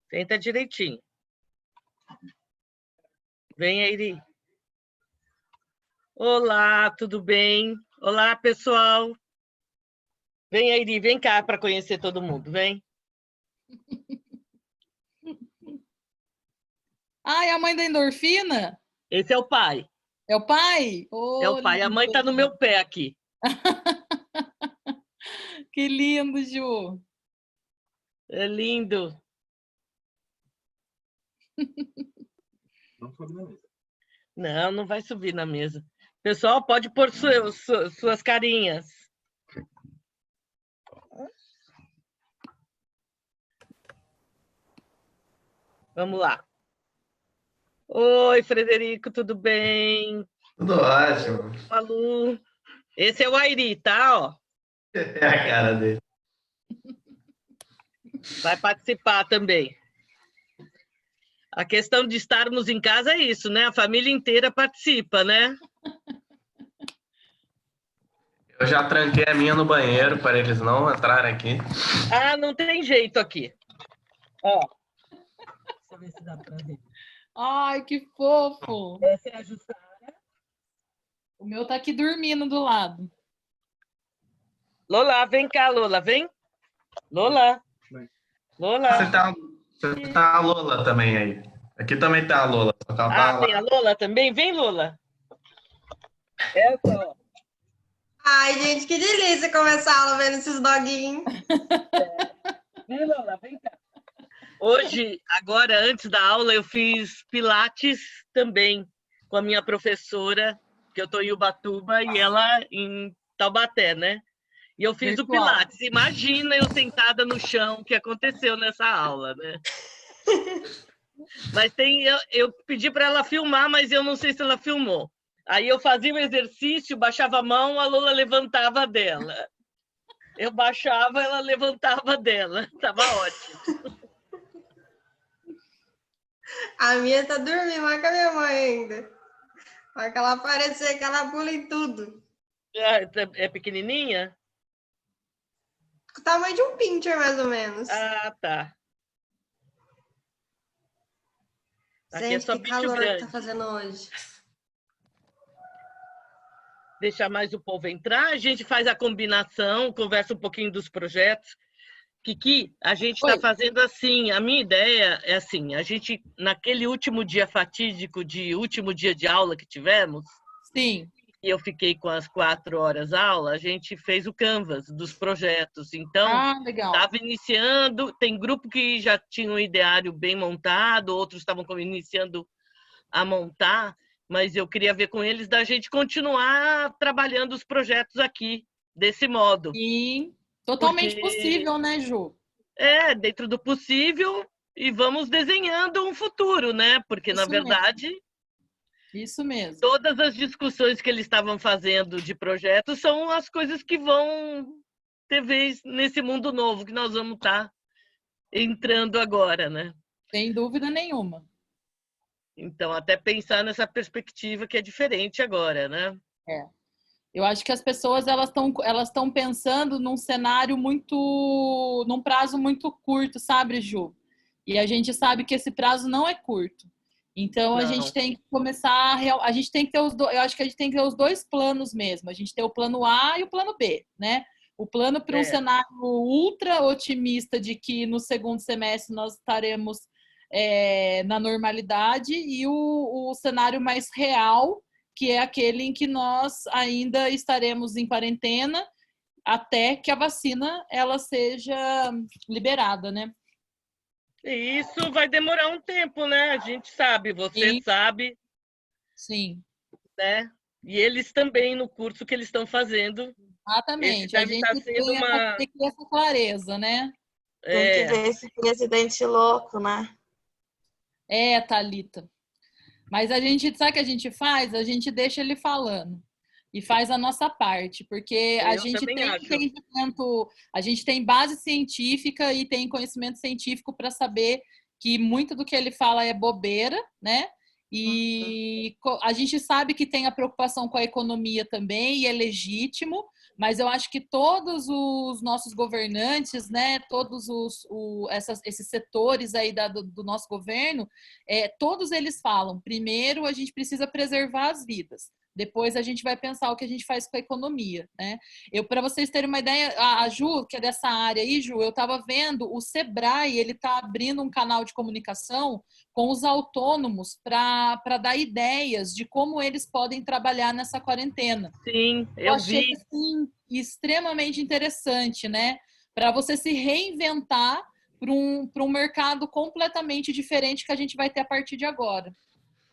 Senta direitinho. Vem aí. Olá, tudo bem? Olá, pessoal. Vem aí, vem cá para conhecer todo mundo, vem. Ai, a mãe da endorfina? Esse é o pai. É o pai? É o pai. A mãe está no meu pé aqui. Que lindo, Ju. É lindo. Não, não vai subir na mesa. Pessoal, pode pôr suas carinhas. Vamos lá. Oi, Frederico, tudo bem? Tudo ótimo. Malu. Esse é o Airi, tá? Ó. É a cara dele. Vai participar também. A questão de estarmos em casa é isso, né? A família inteira participa, né? Eu já tranquei a minha no banheiro para eles não entrarem aqui. Ah, não tem jeito aqui. Ó. Deixa eu ver se dá pra ver. Ai, que fofo. Essa é a Jussara. O meu tá aqui dormindo do lado. Lola, vem cá, Lola, vem. Lola. Lola. Você tá a Lola também aí. Aqui também tá a Lola. Ah, tem a Lola também? Vem, Lola. Essa, ó. Ai, gente, que delícia começar a aula vendo esses doguinhos. Vem, Lola, vem cá. Hoje, agora, antes da aula, eu fiz pilates também com a minha professora, que eu estou em Ubatuba, e ela em Taubaté, né? E eu fiz o pilates. Imagina eu sentada no chão, o que aconteceu nessa aula, né? Mas eu pedi para ela filmar, mas eu não sei se ela filmou. Aí eu fazia o exercício, baixava a mão, a Lola levantava dela. Eu baixava, ela levantava dela. Tava ótimo. A minha tá dormindo, mais que a minha mãe ainda. Olha que ela aparecer, que ela pula em tudo. É pequenininha? O tamanho de um pincher, mais ou menos. Ah, tá. Aqui Gente, é só que bicho calor grande. que tá fazendo hoje. Deixar mais o povo entrar, a gente faz a combinação, conversa um pouquinho dos projetos. Kiki, a gente está fazendo assim, a minha ideia é assim, a gente, naquele último dia fatídico, último dia de aula que tivemos, sim, e eu fiquei com as 4 horas aula, a gente fez o canvas dos projetos. Então, estava iniciando, tem grupo que já tinha um ideário bem montado, outros estavam iniciando a montar, mas eu queria ver com eles da gente continuar trabalhando os projetos aqui, desse modo. Sim, totalmente possível, né, Ju? É, dentro do possível, e vamos desenhando um futuro, né? Porque, Isso na verdade... mesmo. Isso mesmo. Todas as discussões que eles estavam fazendo de projetos são as coisas que vão ter vez nesse mundo novo que nós vamos estar entrando agora, né? Sem dúvida nenhuma. Então, até pensar nessa perspectiva que é diferente agora, né? É. Eu acho que as pessoas elas estão pensando num cenário num prazo muito curto, sabe, Ju? E a gente sabe que esse prazo não é curto. Então a gente tem que começar a gente tem que ter eu acho que a gente tem que ter os dois planos mesmo. A gente tem o plano A e o plano B, né? O plano para um cenário ultra otimista de que no segundo semestre nós estaremos na normalidade, e o cenário mais real, que é aquele em que nós ainda estaremos em quarentena até que a vacina ela seja liberada, né? Isso vai demorar um tempo, né? A gente sabe, você sabe. Sim. Né? E eles também, no curso que eles estão fazendo. Exatamente. A gente tem que ter essa clareza, né? Tem que ver esse presidente louco, né? Thalita. Mas a gente, sabe o que a gente faz? A gente deixa ele falando e faz a nossa parte, porque a gente tem entendimento, a gente tem base científica e tem conhecimento científico para saber que muito do que ele fala é bobeira, né? E a gente sabe que tem a preocupação com a economia também, e é legítimo, mas eu acho que todos os nossos governantes, né, todos esses setores aí do nosso governo, todos eles falam, primeiro a gente precisa preservar as vidas. Depois a gente vai pensar o que a gente faz com a economia, né? Para vocês terem uma ideia, a Ju, que é dessa área aí, Ju, eu estava vendo o Sebrae, ele está abrindo um canal de comunicação com os autônomos para dar ideias de como eles podem trabalhar nessa quarentena. Sim, eu achei vi. Assim, extremamente interessante, né? Para você se reinventar para um mercado completamente diferente que a gente vai ter a partir de agora.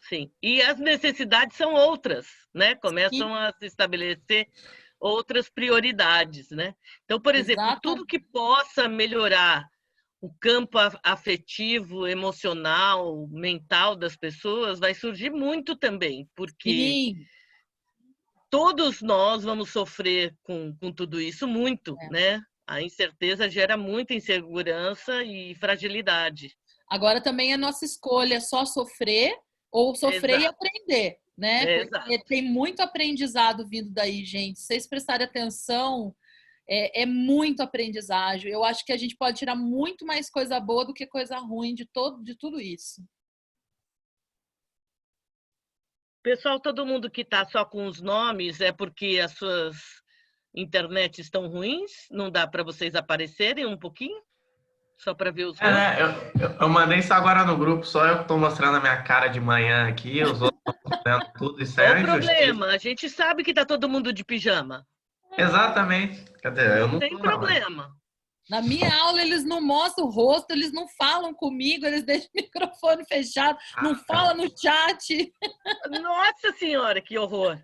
Sim, e as necessidades são outras, né? Começam a se estabelecer outras prioridades, né? Então, por exemplo, tudo que possa melhorar o campo afetivo, emocional, mental das pessoas vai surgir muito também, porque todos nós vamos sofrer com tudo isso muito, né? A incerteza gera muita insegurança e fragilidade. Agora também é nossa escolha só sofrer ou sofrer e aprender, né? Porque tem muito aprendizado vindo daí, gente. Se vocês prestarem atenção, é muito aprendizagem. Eu acho que a gente pode tirar muito mais coisa boa do que coisa ruim de tudo isso. Pessoal, todo mundo que está só com os nomes é porque as suas internets estão ruins? Não dá para vocês aparecerem um pouquinho? Só para ver os eu mandei isso agora no grupo, só eu que estou mostrando a minha cara de manhã aqui, os outros estão vendo tudo, isso é o problema, a gente sabe que está todo mundo de pijama. Exatamente. Quer dizer, eu não tem problema. Na minha aula, eles não mostram o rosto, eles não falam comigo, eles deixam o microfone fechado, não falam no chat. Nossa Senhora, que horror!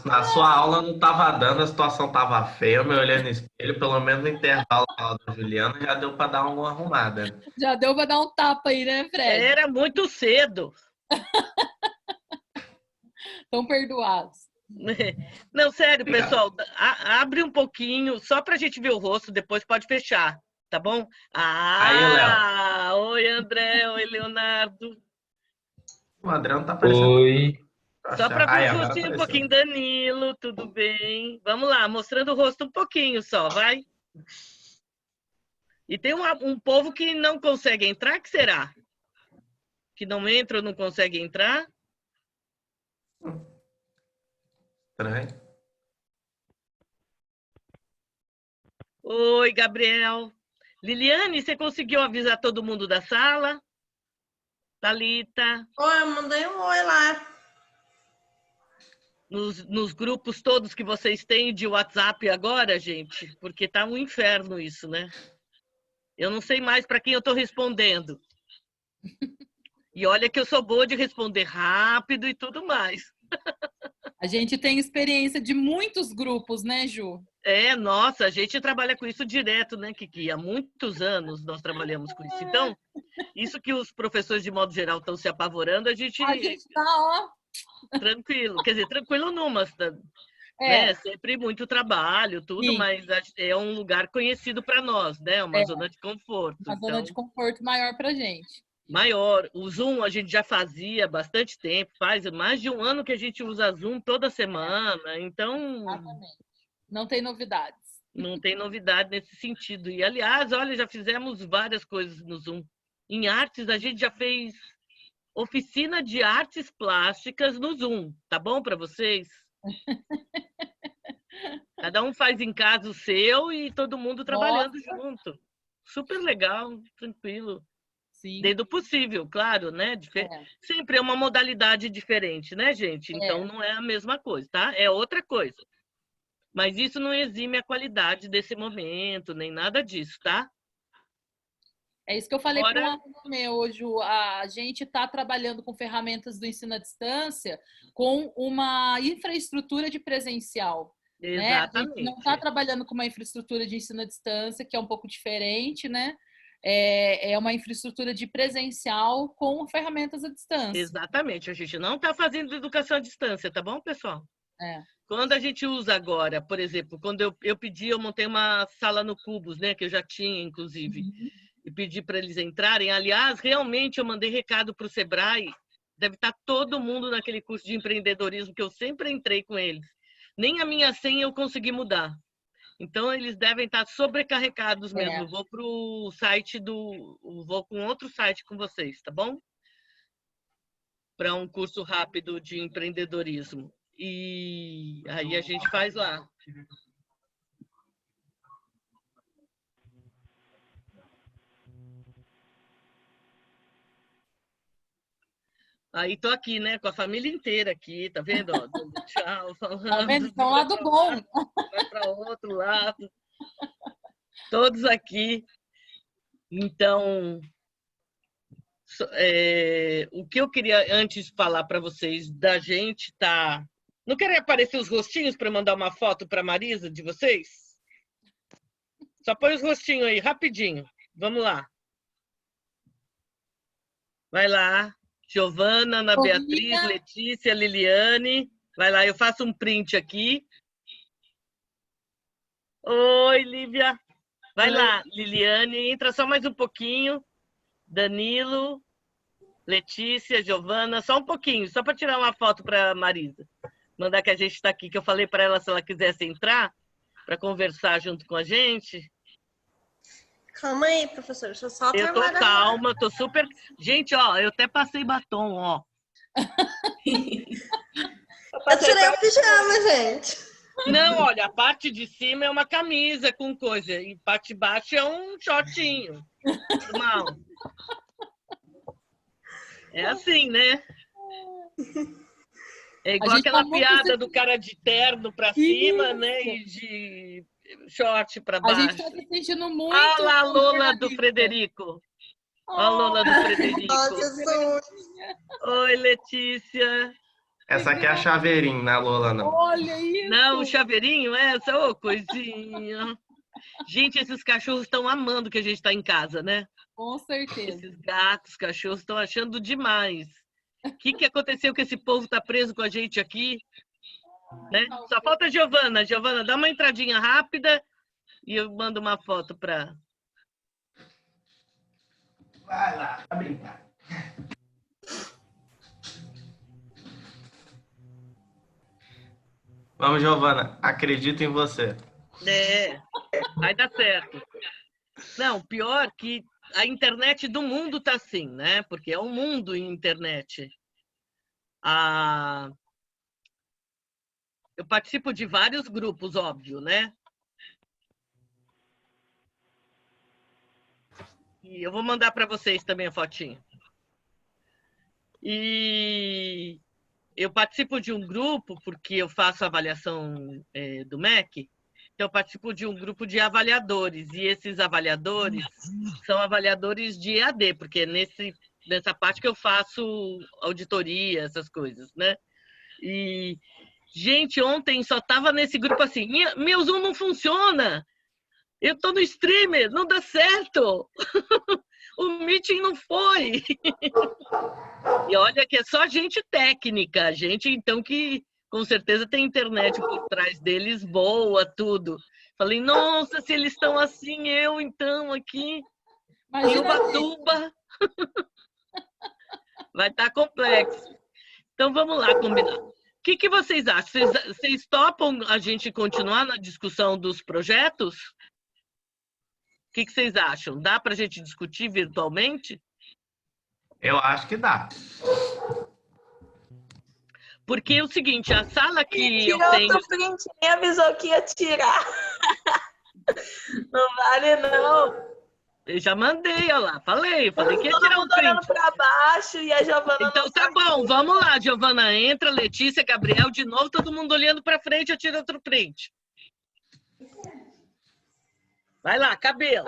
Na sua aula não estava dando, a situação estava feia, eu me olhei no espelho, pelo menos no intervalo da aula da Juliana, já deu para dar uma arrumada. Já deu para dar um tapa aí, né, Fred? Era muito cedo. Estão perdoados. Não, sério, pessoal, abre um pouquinho, só para a gente ver o rosto, depois pode fechar, tá bom? Aí, Léo. Oi, André, oi, Leonardo. O André não tá aparecendo. Oi. Só para ver o rostinho um pouquinho, Danilo, tudo bem? Vamos lá, mostrando o rosto um pouquinho só, vai. E tem um povo que não consegue entrar, que será? Que não entra ou não consegue entrar? Estranho. Oi, Gabriel. Liliane, você conseguiu avisar todo mundo da sala? Thalita? Oi, eu mandei um oi lá. Nos grupos todos que vocês têm de WhatsApp agora, gente? Porque tá um inferno isso, né? Eu não sei mais para quem eu estou respondendo. E olha que eu sou boa de responder rápido e tudo mais. A gente tem experiência de muitos grupos, né, Ju? Nossa, a gente trabalha com isso direto, né, Kiki? Há muitos anos nós trabalhamos com isso. Então, isso que os professores, de modo geral, estão se apavorando, a gente tá, ó. Tranquilo. Quer dizer, tranquilo não, mas né, sempre muito trabalho, tudo, sim, mas é um lugar conhecido para nós, né? Uma zona de conforto. Uma zona de conforto maior para a gente. Maior. O Zoom a gente já fazia há bastante tempo, faz mais de um ano que a gente usa Zoom toda semana, então... Exatamente. Não tem novidades. Não tem novidade nesse sentido. E, aliás, olha, já fizemos várias coisas no Zoom. Em artes, a gente já fez oficina de artes plásticas no Zoom. Tá bom para vocês? Cada um faz em casa o seu e todo mundo trabalhando junto. Super legal, tranquilo. Sim. Dentro do possível, claro, né? Sempre é uma modalidade diferente, né, gente? Então não é a mesma coisa, tá? É outra coisa. Mas isso não exime a qualidade desse momento, nem nada disso, tá? É isso que eu falei para um aluno meu, Ju. A gente está trabalhando com ferramentas do ensino à distância com uma infraestrutura de presencial. Exatamente. Né? A gente não está trabalhando com uma infraestrutura de ensino à distância, que é um pouco diferente, né? É uma infraestrutura de presencial com ferramentas à distância. Exatamente. A gente não está fazendo educação à distância, tá bom, pessoal? Quando a gente usa agora, por exemplo, quando eu pedi, eu montei uma sala no Cubus, né? Que eu já tinha, inclusive. E pedi para eles entrarem. Aliás, realmente eu mandei recado para o Sebrae. Deve estar todo mundo naquele curso de empreendedorismo que eu sempre entrei com eles. Nem a minha senha eu consegui mudar. Então, eles devem estar sobrecarregados mesmo. Vou para o site vou com outro site com vocês, tá bom? Para um curso rápido de empreendedorismo. E aí a gente faz lá. Aí tô aqui, né, com a família inteira aqui, tá vendo? Ó, tchau, falando. Tá vendo? É um lado bom. Vai para outro lado. Todos aqui. Então, o que eu queria antes falar para vocês da gente tá... Não querem aparecer os rostinhos para mandar uma foto para Marisa de vocês? Só põe os rostinhos aí, rapidinho. Vamos lá. Vai lá. Giovana, Ana Beatriz, Letícia, Liliane. Vai lá, eu faço um print aqui. Oi, Lívia. Vai lá, Liliane. Entra só mais um pouquinho. Danilo, Letícia, Giovana. Só um pouquinho, só para tirar uma foto para Marisa. Mandar que a gente está aqui, que eu falei para ela se ela quisesse entrar para conversar junto com a gente. Calma aí, professor. Deixa eu só Eu tô calma, tô super... Gente, ó, eu até passei batom, ó. Eu tirei o pijama, gente. Não, olha, a parte de cima é uma camisa com coisa, e a parte de baixo é um shortinho. Normal. É assim, né? É igual aquela piada do cara de terno pra cima, né? E de short pra baixo. A gente tá se sentindo muito... Olha lá a Lola do Frederico. Olha a Lola do Frederico. Oi, Letícia. Essa aqui é a chaveirinho, não é a Lola, não. Olha isso. Não, o chaveirinho, essa, ô, coisinha. Gente, esses cachorros estão amando que a gente está em casa, né? Com certeza. Esses gatos, cachorros estão achando demais. O que aconteceu que esse povo está preso com a gente aqui? Né? Só falta a Giovana. Giovana, dá uma entradinha rápida e eu mando uma foto para... Vai lá, pra brincar. Vamos, Giovana. Acredito em você. Vai dar certo. Não, pior que a internet do mundo tá assim, né? Porque é um mundo em internet. Eu participo de vários grupos, óbvio, né? E eu vou mandar para vocês também a fotinho. E eu participo de um grupo, porque eu faço avaliação do MEC, então eu participo de um grupo de avaliadores, e esses avaliadores são avaliadores de EAD, porque é nessa parte que eu faço auditoria, essas coisas, né? E, gente, ontem só estava nesse grupo assim, meu Zoom não funciona, eu estou no streamer, não dá certo, o meeting não foi. E olha que é só gente técnica, gente então que com certeza tem internet por trás deles boa, tudo. Falei, nossa, se eles estão assim, eu então aqui em Ubatuba vai estar complexo. Então vamos lá combinar. O que vocês acham? Vocês topam a gente continuar na discussão dos projetos? O que vocês acham? Dá para a gente discutir virtualmente? Eu acho que dá. Porque é o seguinte, a sala que eu tirou tenho... outro print, nem avisou que ia tirar. Não vale, não. Eu já mandei, olha lá, falei que ia Todo tirar um mundo olhando print. para baixo e a Giovana Então não tá bom, vamos lá, Giovana, entra, Letícia, Gabriel, de novo, todo mundo olhando para frente, eu tiro outro print. Vai lá, cabelo.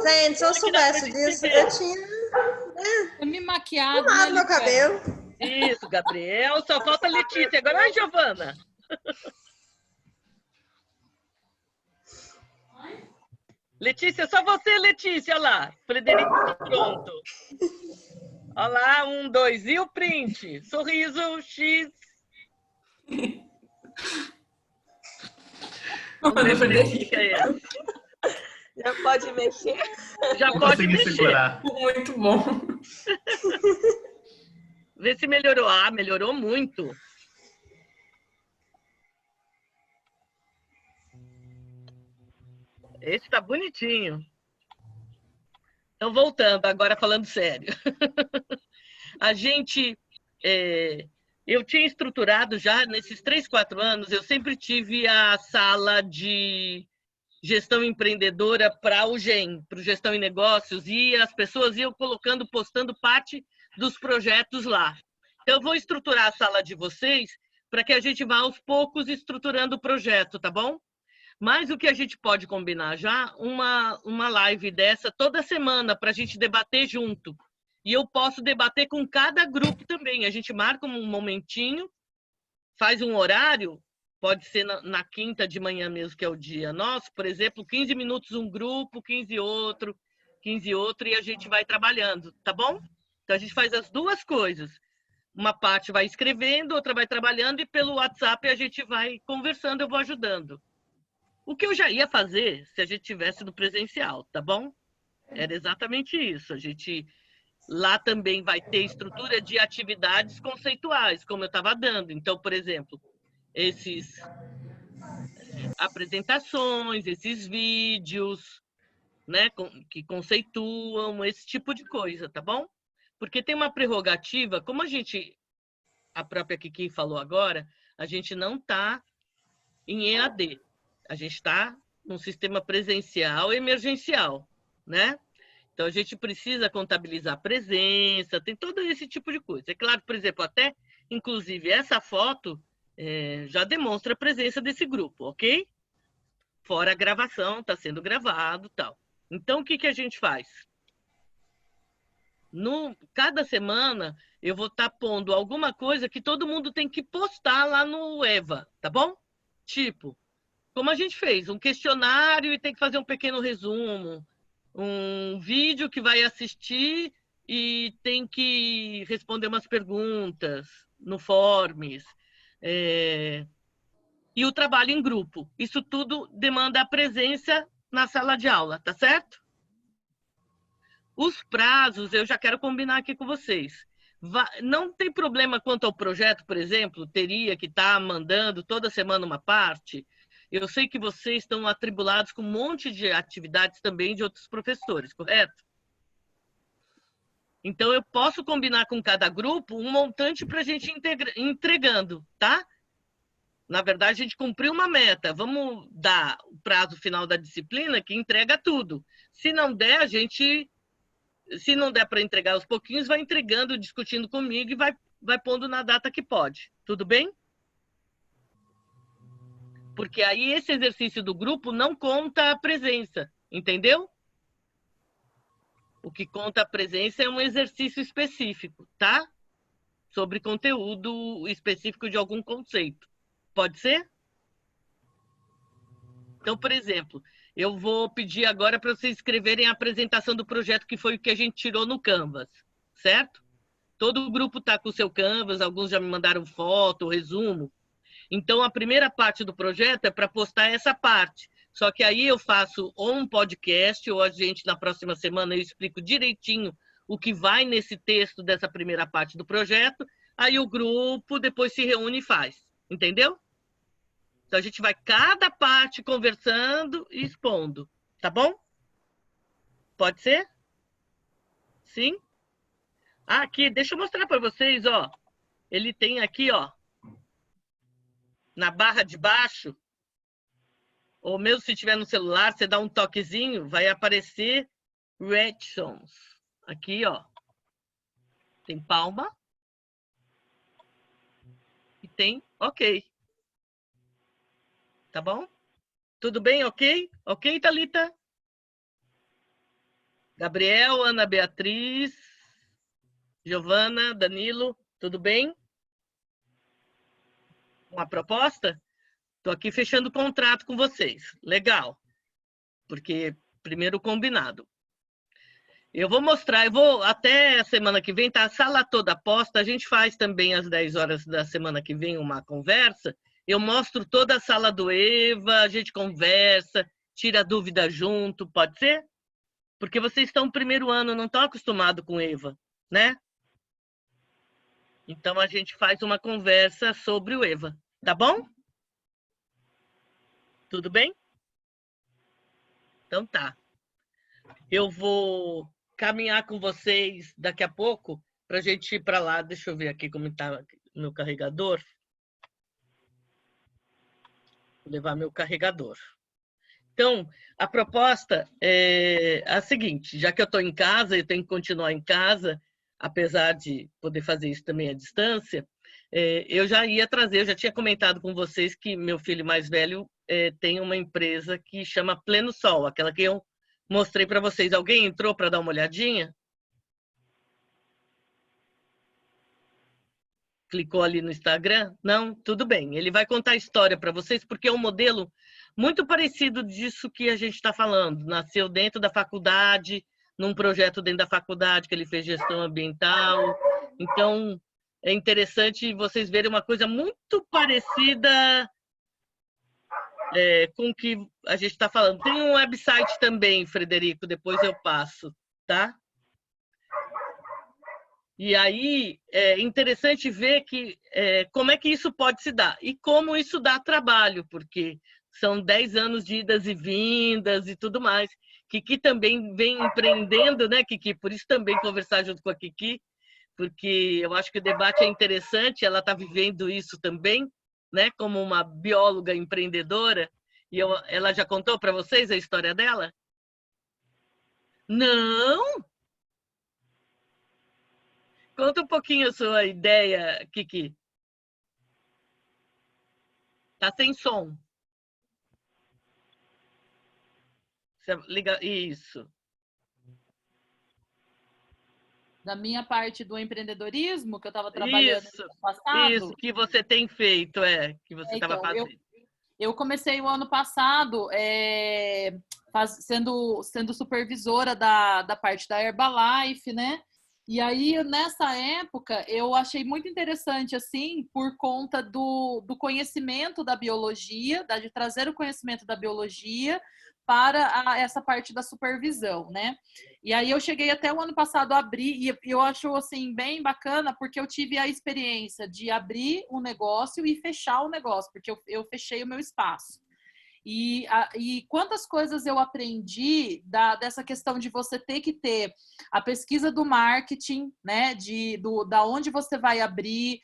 Gente, se eu soubesse disso, eu tinha me maquiado. arrumado meu cabelo. Isso, Gabriel, só falta a Letícia. Agora vai, Giovana. Letícia, só você, Letícia, olha lá. Frederico, tá pronto. Olha lá, 1, 2, e o print? Sorriso, X. Olha, Frederico. Já pode mexer? Já pode mexer. Segurar. Muito bom. Vê se melhorou. Ah, melhorou muito. Esse tá bonitinho. Então, voltando, agora falando sério. A gente... eu tinha estruturado já, nesses 3, 4 anos, eu sempre tive a sala de gestão empreendedora para o GEM, para o Gestão em Negócios, e as pessoas iam colocando, postando parte dos projetos lá. Então, eu vou estruturar a sala de vocês para que a gente vá aos poucos estruturando o projeto, tá bom? Mas o que a gente pode combinar já, uma live dessa toda semana para a gente debater junto. E eu posso debater com cada grupo também. A gente marca um momentinho, faz um horário, pode ser na quinta de manhã mesmo, que é o dia nosso, por exemplo, 15 minutos um grupo, 15 outro, e a gente vai trabalhando, tá bom? Então a gente faz as duas coisas. Uma parte vai escrevendo, outra vai trabalhando, e pelo WhatsApp a gente vai conversando, eu vou ajudando. O que eu já ia fazer se a gente tivesse no presencial, tá bom? Era exatamente isso. A gente lá também vai ter estrutura de atividades conceituais, como eu estava dando. Então, por exemplo, esses apresentações, esses vídeos, né, que conceituam, esse tipo de coisa, tá bom? Porque tem uma prerrogativa, como a própria Kiki falou agora, a gente não está em EAD. A gente está num sistema presencial emergencial, né? Então, a gente precisa contabilizar a presença, tem todo esse tipo de coisa. É claro, por exemplo, até, inclusive, essa foto já demonstra a presença desse grupo, ok? Fora a gravação, está sendo gravado e tal. Então, o que a gente faz? Cada semana, eu vou estar pondo alguma coisa que todo mundo tem que postar lá no EVA, tá bom? Tipo, como a gente fez, um questionário e tem que fazer um pequeno resumo, um vídeo que vai assistir e tem que responder umas perguntas no Forms, e o trabalho em grupo. Isso tudo demanda a presença na sala de aula, tá certo? Os prazos, eu já quero combinar aqui com vocês. Não tem problema quanto ao projeto, por exemplo, teria que estar mandando toda semana uma parte. Eu sei que vocês estão atribulados com um monte de atividades também de outros professores, correto? Então, eu posso combinar com cada grupo um montante para a gente entregando, tá? Na verdade, a gente cumpriu uma meta. Vamos dar o prazo final da disciplina que entrega tudo. Se não der, se não der para entregar aos pouquinhos, vai entregando, discutindo comigo e vai pondo na data que pode. Tudo bem? Porque aí esse exercício do grupo não conta a presença, entendeu? O que conta a presença é um exercício específico, tá? Sobre conteúdo específico de algum conceito. Pode ser? Então, por exemplo, eu vou pedir agora para vocês escreverem a apresentação do projeto, que foi o que a gente tirou no Canvas, certo? Todo o grupo está com o seu Canvas, alguns já me mandaram foto, resumo. Então, a primeira parte do projeto é para postar essa parte. Só que aí eu faço ou um podcast, ou a gente, na próxima semana, eu explico direitinho o que vai nesse texto dessa primeira parte do projeto. Aí o grupo depois se reúne e faz. Entendeu? Então, a gente vai cada parte conversando e expondo. Tá bom? Pode ser? Sim? Ah, aqui, deixa eu mostrar para vocês, ó. Ele tem aqui, ó, na barra de baixo, ou mesmo se tiver no celular, você dá um toquezinho, vai aparecer Reactions. Aqui, ó. Tem palma. E tem OK. Tá bom? Tudo bem? OK? OK, Thalita? Gabriel, Ana Beatriz, Giovana, Danilo, tudo bem? Uma proposta? Estou aqui fechando o contrato com vocês. Legal. Porque primeiro combinado. Eu vou mostrar, eu vou até a semana que vem, tá a sala toda posta. A gente faz também às 10 horas da semana que vem uma conversa. Eu mostro toda a sala do EVA, a gente conversa, tira dúvida junto, pode ser? Porque vocês estão no primeiro ano, não estão acostumados com EVA, né? Então, a gente faz uma conversa sobre o EVA, tá bom? Tudo bem? Então tá. Eu vou caminhar com vocês daqui a pouco para a gente ir para lá. Deixa eu ver aqui como está meu carregador. Vou levar meu carregador. Então, a proposta é a seguinte, já que eu estou em casa, eu tenho que continuar em casa, apesar de poder fazer isso também à distância, eu já ia trazer, eu já tinha comentado com vocês que meu filho mais velho tem uma empresa que chama Pleno Sol, aquela que eu mostrei para vocês. Alguém entrou para dar uma olhadinha? Clicou ali no Instagram? Não? Tudo bem. Ele vai contar a história para vocês, porque é um modelo muito parecido disso que a gente está falando. Nasceu dentro da faculdade, num projeto dentro da faculdade, que ele fez gestão ambiental. Então, é interessante vocês verem uma coisa muito parecida com o que a gente está falando. Tem um website também, Frederico, depois eu passo, tá? E aí é interessante ver como é que isso pode se dar e como isso dá trabalho, porque são 10 anos de idas e vindas e tudo mais. Kiki também vem empreendendo, né, Kiki? Por isso também conversar junto com a Kiki, porque eu acho que o debate é interessante, ela está vivendo isso também, né, como uma bióloga empreendedora. E ela já contou para vocês a história dela? Não? Conta um pouquinho a sua ideia, Kiki. Tá sem som. Você liga isso. Da minha parte do empreendedorismo, que eu estava trabalhando no ano passado. Isso, que você tem feito, que você estava fazendo. Eu comecei o ano passado sendo supervisora da parte da Herbalife, né? E aí, nessa época, eu achei muito interessante, assim, por conta do conhecimento da biologia, de trazer o conhecimento da biologia para essa parte da supervisão, né? E aí eu cheguei até o ano passado a abrir, e eu acho, assim, bem bacana, porque eu tive a experiência de abrir um negócio e fechar o negócio, porque eu fechei o meu espaço. E quantas coisas eu aprendi dessa questão de você ter que ter a pesquisa do marketing, né? Da onde você vai abrir,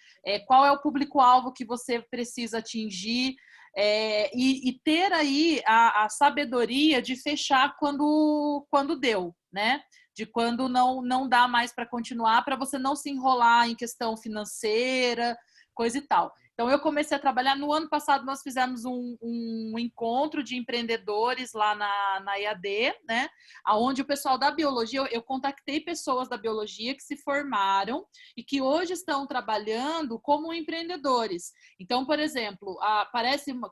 qual é o público-alvo que você precisa atingir, e ter aí a sabedoria de fechar quando deu, né? De quando não dá mais para continuar, para você não se enrolar em questão financeira, coisa e tal. Então, eu comecei a trabalhar. No ano passado, nós fizemos um encontro de empreendedores lá na EAD, né? Onde o pessoal da biologia, eu contactei pessoas da biologia que se formaram e que hoje estão trabalhando como empreendedores. Então, por exemplo,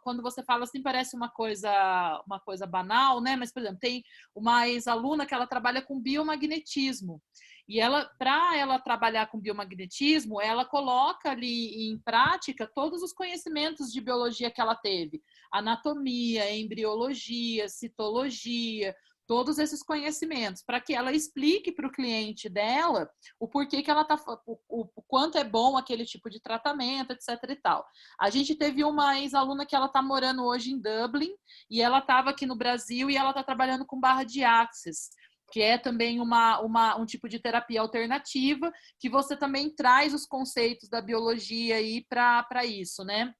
quando você fala assim, parece uma coisa banal, né? Mas, por exemplo, tem uma ex-aluna que ela trabalha com biomagnetismo. E para ela trabalhar com biomagnetismo, ela coloca ali em prática todos os conhecimentos de biologia que ela teve. Anatomia, embriologia, citologia, todos esses conhecimentos, para que ela explique para o cliente dela o porquê que ela o quanto é bom aquele tipo de tratamento, etc. e tal. A gente teve uma ex-aluna que ela está morando hoje em Dublin, e ela estava aqui no Brasil e ela está trabalhando com barra de Axis, que é também um tipo de terapia alternativa, que você também traz os conceitos da biologia aí para isso, né?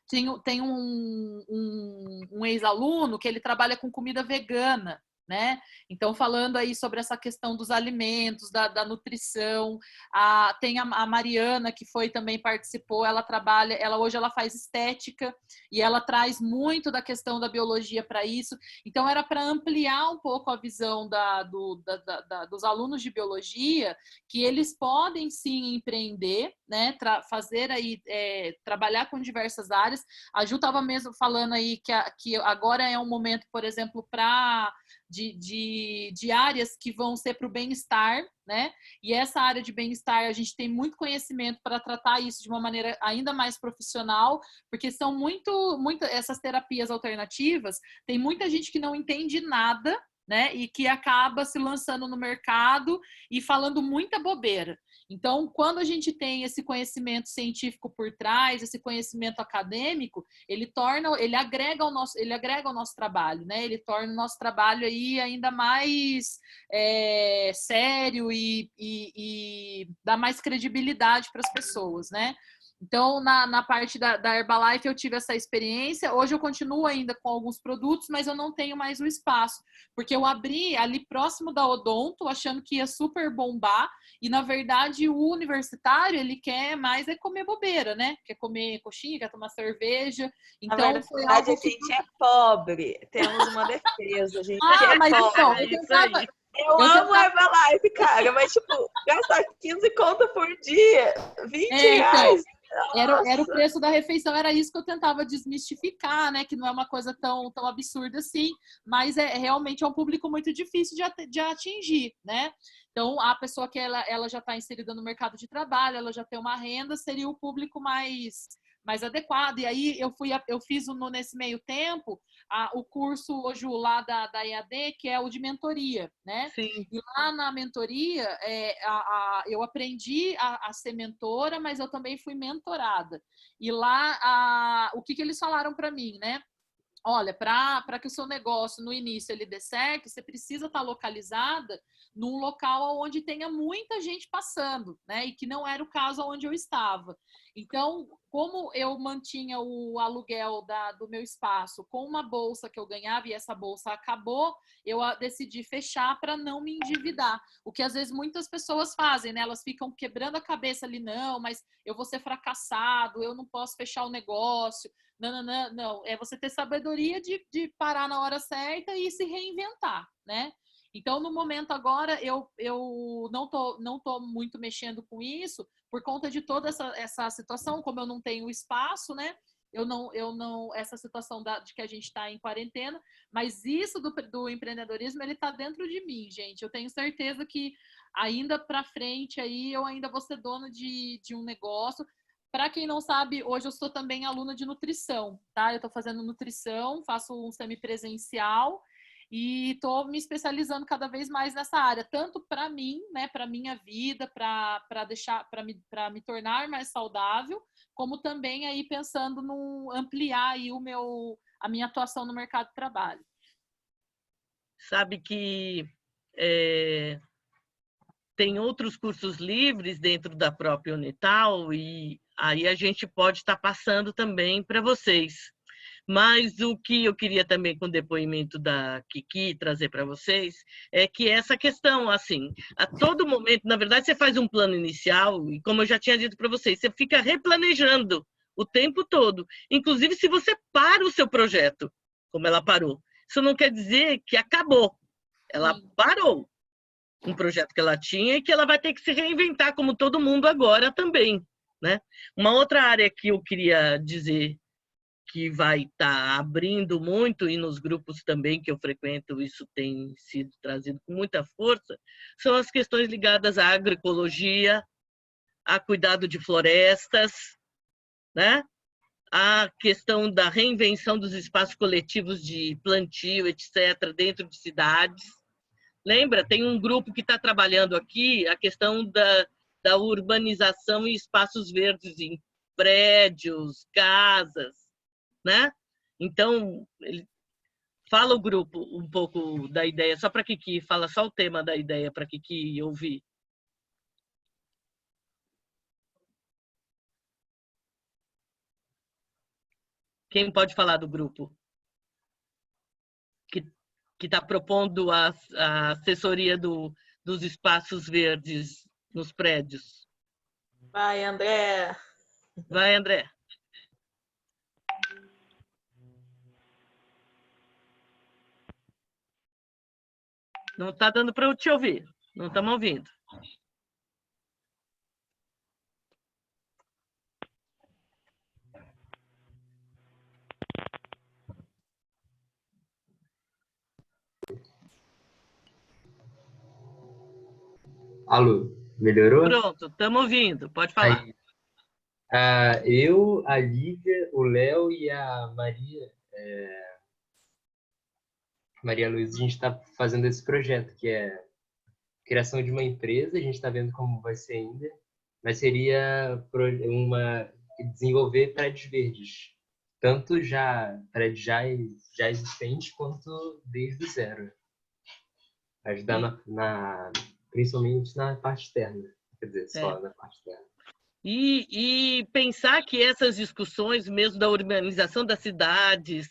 Tem um ex-aluno que ele trabalha com comida vegana, né? Então, falando aí sobre essa questão dos alimentos, da nutrição, tem a Mariana, que também participou, hoje ela faz estética e ela traz muito da questão da biologia para isso. Então, era para ampliar um pouco a visão dos alunos de biologia, que eles podem sim empreender, né? Fazer aí, trabalhar com diversas áreas. A Ju estava mesmo falando aí que agora é um momento, por exemplo, de áreas que vão ser para o bem-estar, né? E essa área de bem-estar, a gente tem muito conhecimento para tratar isso de uma maneira ainda mais profissional, porque são muito essas terapias alternativas, tem muita gente que não entende nada, né? E que acaba se lançando no mercado e falando muita bobeira. Então, quando a gente tem esse conhecimento científico por trás, esse conhecimento acadêmico, ele agrega ao nosso trabalho, né? Ele torna o nosso trabalho aí ainda mais sério e dá mais credibilidade para as pessoas, né? Então, na parte da Herbalife, eu tive essa experiência. Hoje eu continuo ainda com alguns produtos, mas eu não tenho mais o espaço, porque eu abri ali próximo da Odonto, achando que ia super bombar, e na verdade o universitário, ele quer mais comer bobeira, né? Quer comer coxinha, quer tomar cerveja. Então, na verdade, a gente é pobre, temos uma defesa, a gente mas pobre. Então, eu amo a Herbalife, cara, mas tipo, gastar 15 conto por dia, 20 reais. Era o preço da refeição, era isso que eu tentava desmistificar, né? Que não é uma coisa tão absurda assim, mas realmente é um público muito difícil de atingir, né? Então, a pessoa que ela já está inserida no mercado de trabalho, ela já tem uma renda, seria o público mais adequado. E aí eu fiz nesse meio tempo o curso hoje lá da EAD, que é o de mentoria, né? Sim. E lá na mentoria eu aprendi a ser mentora, mas eu também fui mentorada. E lá o que eles falaram para mim, né? Olha, para que o seu negócio no início ele dê certo, você precisa estar localizada num local onde tenha muita gente passando, né? E que não era o caso onde eu estava. Então, como eu mantinha o aluguel do meu espaço com uma bolsa que eu ganhava e essa bolsa acabou, eu decidi fechar para não me endividar. O que às vezes muitas pessoas fazem, né? Elas ficam quebrando a cabeça ali, não, mas eu vou ser fracassado, eu não posso fechar o negócio. Não. É você ter sabedoria de parar na hora certa e se reinventar, né? Então, no momento agora, eu não tô muito mexendo com isso por conta de toda essa situação, como eu não tenho espaço, né? Eu não essa situação de que a gente está em quarentena, mas isso do empreendedorismo, ele está dentro de mim, gente. Eu tenho certeza que ainda para frente aí eu ainda vou ser dona de um negócio. Para quem não sabe, hoje eu sou também aluna de nutrição, tá? Eu estou fazendo nutrição, faço um semipresencial e estou me especializando cada vez mais nessa área, tanto para mim, né, para minha vida, para me tornar mais saudável, como também aí pensando no ampliar aí a minha atuação no mercado de trabalho. Sabe que tem outros cursos livres dentro da própria Unital e aí a gente pode estar passando também para vocês. Mas o que eu queria também, com o depoimento da Kiki, trazer para vocês, é que essa questão, assim, a todo momento, na verdade, você faz um plano inicial, e como eu já tinha dito para vocês, você fica replanejando o tempo todo. Inclusive, se você para o seu projeto, como ela parou, isso não quer dizer que acabou. Ela parou um projeto que ela tinha e que ela vai ter que se reinventar, como todo mundo agora também, né? Uma outra área que eu queria dizer que vai estar abrindo muito, e nos grupos também que eu frequento isso tem sido trazido com muita força, são as questões ligadas à agroecologia, a cuidado de florestas, né? A questão da reinvenção dos espaços coletivos de plantio, etc., dentro de cidades. Lembra? Tem um grupo que está trabalhando aqui a questão da urbanização e espaços verdes em prédios, casas, né? Então, fala o grupo um pouco da ideia, só para Kiki, fala só o tema da ideia para Kiki ouvir. Quem pode falar do grupo? Que está propondo a assessoria dos espaços verdes nos prédios. Vai, André. Vai, André. Não está dando para eu te ouvir. Não estamos ouvindo. Alô, melhorou? Pronto, estamos ouvindo. Pode falar. Aí, eu, a Lívia, o Léo e a Maria, Maria Luísa, a gente está fazendo esse projeto, que é a criação de uma empresa. A gente está vendo como vai ser ainda, mas seria desenvolver prédios verdes, tanto já prédios já existentes quanto desde o zero. Ajudar principalmente na parte externa, quer dizer, só na parte externa. E pensar que essas discussões, mesmo da urbanização das cidades,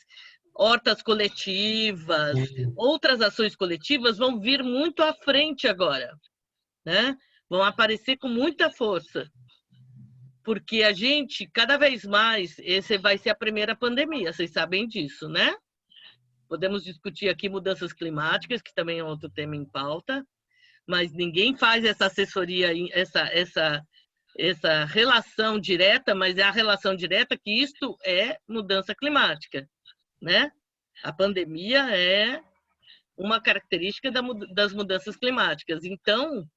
hortas coletivas, outras ações coletivas, vão vir muito à frente agora, né? Vão aparecer com muita força. Porque a gente, cada vez mais, esse vai ser a primeira pandemia, vocês sabem disso, né? Podemos discutir aqui mudanças climáticas, que também é outro tema em pauta, mas ninguém faz essa assessoria, essa relação direta, mas é a relação direta que isto é mudança climática, né? A pandemia é uma característica das mudanças climáticas. Então,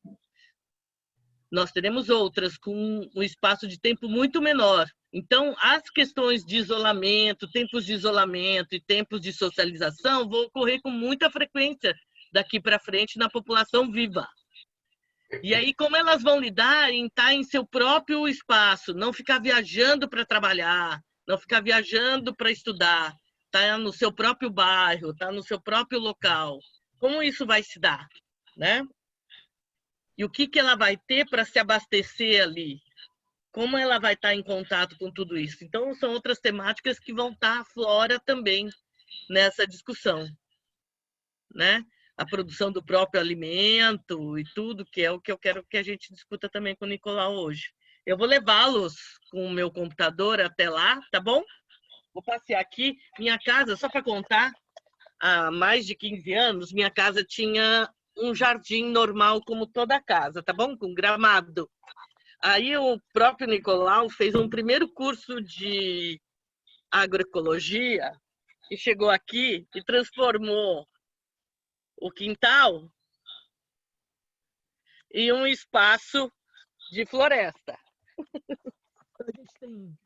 nós teremos outras com um espaço de tempo muito menor. Então, as questões de isolamento, tempos de isolamento e tempos de socialização vão ocorrer com muita frequência daqui para frente na população viva. E aí, como elas vão lidar em estar em seu próprio espaço, não ficar viajando para trabalhar, não ficar viajando para estudar, estar no seu próprio bairro, estar no seu próprio local. Como isso vai se dar, né? E o que ela vai ter para se abastecer ali? Como ela vai estar em contato com tudo isso? Então, são outras temáticas que vão estar à flora também nessa discussão, né? A produção do próprio alimento e tudo, que é o que eu quero que a gente discuta também com o Nicolau hoje. Eu vou levá-los com o meu computador até lá, tá bom? Vou passear aqui. Minha casa, só para contar, há mais de 15 anos, minha casa tinha um jardim normal, como toda casa, tá bom? Com gramado. Aí o próprio Nicolau fez um primeiro curso de agroecologia e chegou aqui e transformou o quintal em um espaço de floresta. A gente tem...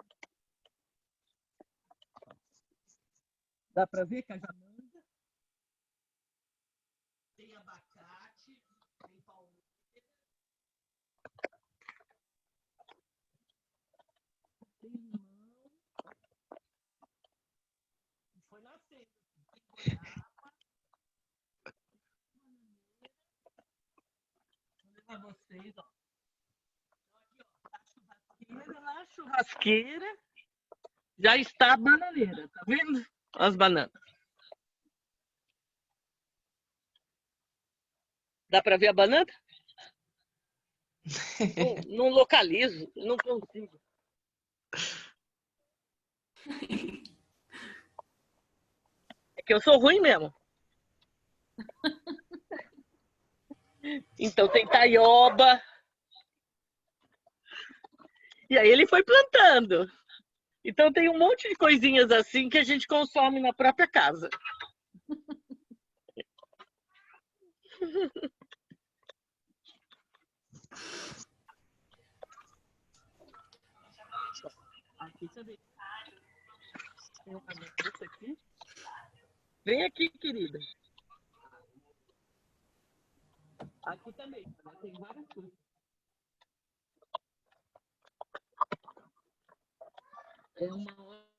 Dá para ver cajamanga, tem abacate, tem palmeira, tem limão, e foi nascendo. Tem goiaba, vou levar vocês, ó. Aqui, ó, na churrasqueira já está a bananeira, tá vendo? As bananas. Dá para ver a banana? Não localizo, não consigo. É que eu sou ruim mesmo. Então tem taioba. E aí ele foi plantando. Então tem um monte de coisinhas assim que a gente consome na própria casa. Aqui também. Tem uma moça aqui. Vem aqui, querida. Aqui também, tem várias coisas. É uma hora.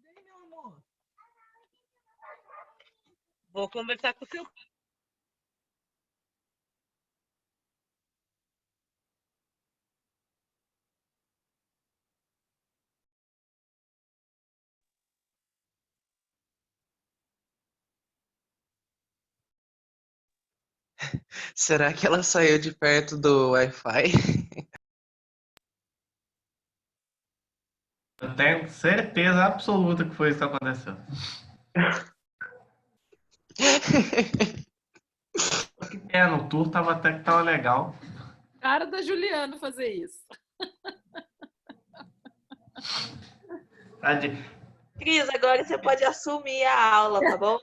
Bem, meu amor. Vou conversar com o seu. Será que ela saiu de perto do Wi-Fi? Eu tenho certeza absoluta que foi isso que aconteceu. Que pena, o tour tava até que tava legal. Cara da Juliana fazer isso. Cris, agora você pode assumir a aula, tá bom?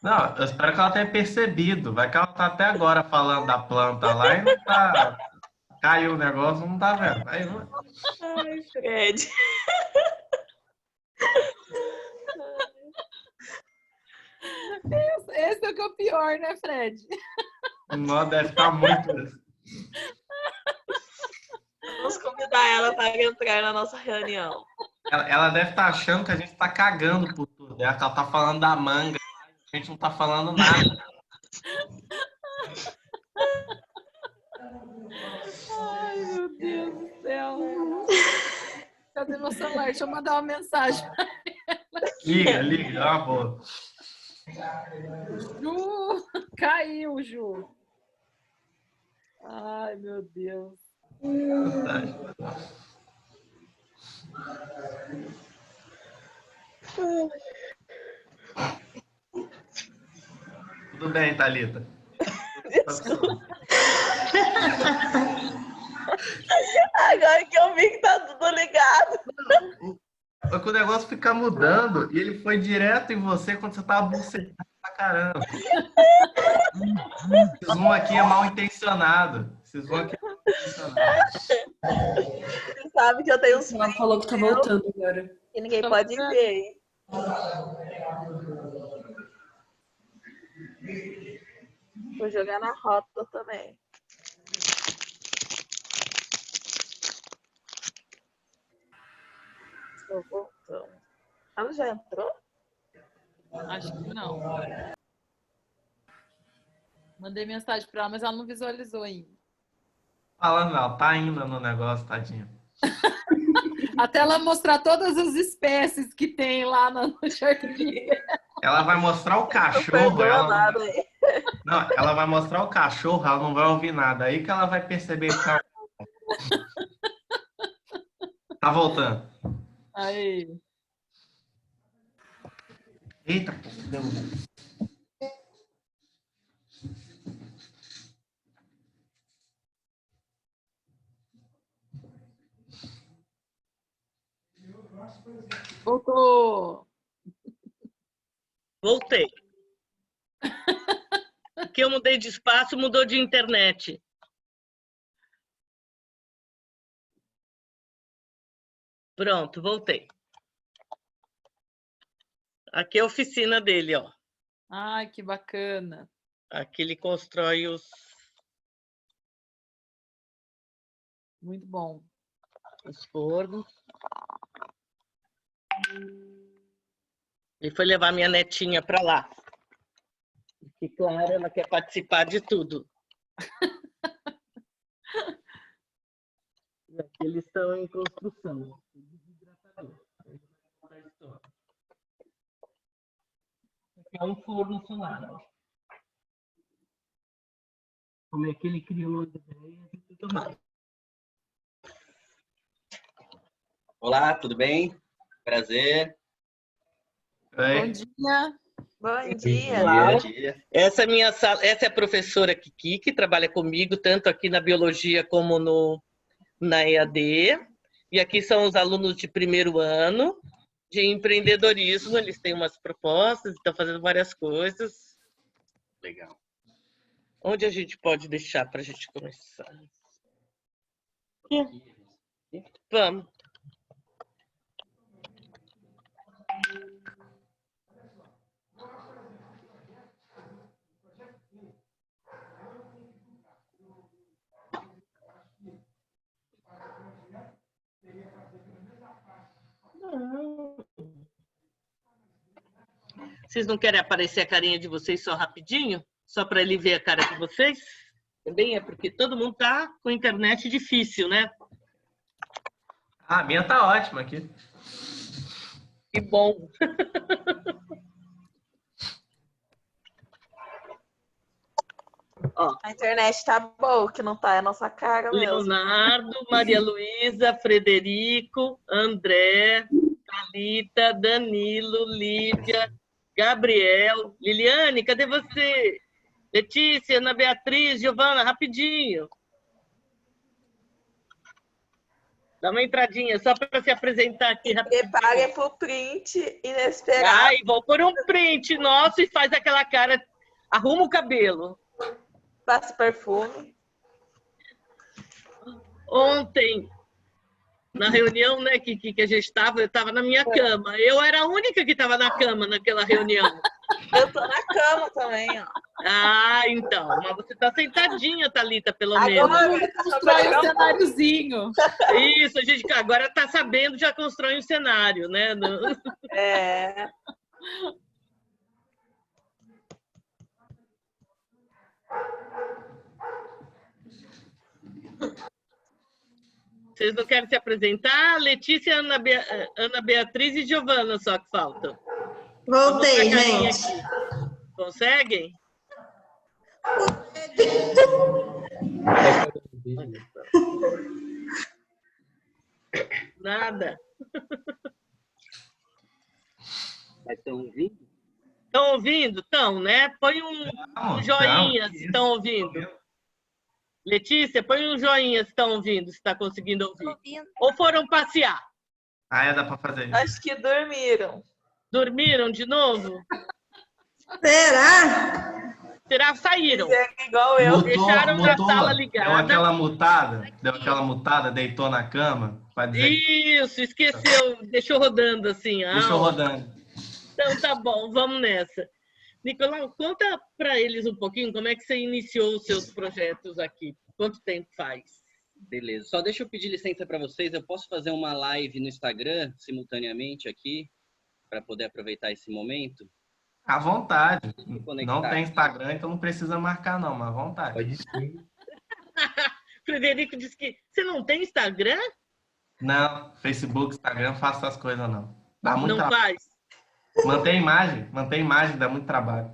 Não, eu espero que ela tenha percebido. Vai que ela tá até agora falando da planta lá e não tá. Caiu o negócio, não tá vendo. Aí, Ai, Fred. Esse é o que é o pior, né, Fred? não deve estar muito. Vamos convidar ela para entrar na nossa reunião. Ela deve estar achando que a gente tá cagando por tudo. Ela tá falando da manga. A gente não tá falando nada. Ai, meu Deus do céu. Cadê meu celular? Deixa eu mandar uma mensagem. Liga, é uma boa. Ju, caiu, Ju. Ai, meu Deus. Tudo bem, Thalita. Agora que eu vi que tá tudo ligado. Só que o negócio fica mudando e ele foi direto em você quando você tava bucetando pra caramba. Esse zoom aqui é mal intencionado. Esse zoom aqui é mal intencionado. Você sabe que eu tenho uns Ela falou que tá voltando agora. que ninguém pode ver. Vou jogar na rota também. Estou voltando. Ela já entrou? Acho que não. Mandei mensagem para ela, mas ela não visualizou ainda. Falando, não, tá ainda no negócio, tadinho. Até ela mostrar todas as espécies que tem lá no jardim. Ela vai mostrar o cachorro. Ela vai mostrar o cachorro, ela não vai ouvir nada. Aí que ela vai perceber que tá voltando. Aí. Eita, pô, deu. Voltou. Voltei. Porque eu mudei de espaço, mudou de internet. Pronto, voltei. Aqui é a oficina dele, ó. Ai, que bacana. Aqui ele constrói os... Muito bom. Os fornos. Ele foi levar minha netinha para lá. E claro, ela quer participar de tudo. E aqui eles estão em construção. Aqui é um forno solar. Como é que ele criou as ideias e tudo mais. Olá, tudo bem? Prazer. Bom dia. Bom dia. Olá. Essa é minha sala, essa é a professora Kiki, que trabalha comigo, tanto aqui na biologia como na EAD. E aqui são os alunos de primeiro ano de empreendedorismo. Eles têm umas propostas, estão fazendo várias coisas. Legal. Onde a gente pode deixar para a gente começar? Vamos. Vocês não querem aparecer a carinha de vocês só rapidinho? Só para ele ver a cara de vocês? Também é porque todo mundo tá com internet difícil, né? Ah, a minha tá ótima aqui. Que bom. Ó, a internet tá boa, que não tá a nossa cara mesmo. Leonardo, Maria Luísa, Frederico, André, Thalita, Danilo, Lívia, Gabriel, Liliane, cadê você? Letícia, Ana Beatriz, Giovana, rapidinho. Dá uma entradinha, só para se apresentar aqui rapidinho. Preparem pro print inesperado. Ai, vou pôr um print nosso e faz aquela cara. Arruma o cabelo. Passa perfume. Ontem, na reunião, né, que a gente estava, eu estava na minha cama. Eu era a única que estava na cama naquela reunião. Eu tô na cama também, ó. Ah, então. Mas você está sentadinha, Thalita, pelo Agora menos. Constrói um cenáriozinho. Isso, a gente agora está sabendo, já constrói um cenário, né? É. Vocês não querem se apresentar? Letícia, Ana Beatriz e Giovana só que faltam. Voltei, gente. Conseguem? Nada. Mas estão ouvindo? Estão ouvindo? Estão, né? Põe um joinha se estão ouvindo. Letícia, põe um joinha se estão ouvindo, se está conseguindo ouvir. Ou foram passear? Ah, dá para fazer isso. Acho que dormiram. Dormiram de novo? Será? Será que saíram? Igual eu. Deixaram na sala ligada. Deu aquela mutada, deitou na cama. Dizer... Isso, esqueceu, deixou rodando assim. Deixou rodando. Então tá bom, vamos nessa. Nicolau, conta para eles um pouquinho como é que você iniciou os seus projetos aqui. Quanto tempo faz? Beleza. Só deixa eu pedir licença para vocês. Eu posso fazer uma live no Instagram simultaneamente aqui para poder aproveitar esse momento? À vontade. Não tem Instagram, então não precisa marcar não, mas à vontade. Pode sim. Frederico disse que você não tem Instagram? Não, Facebook, Instagram, faço essas coisas não. Dá muito trabalho. Faz? Mantém imagem, dá muito trabalho.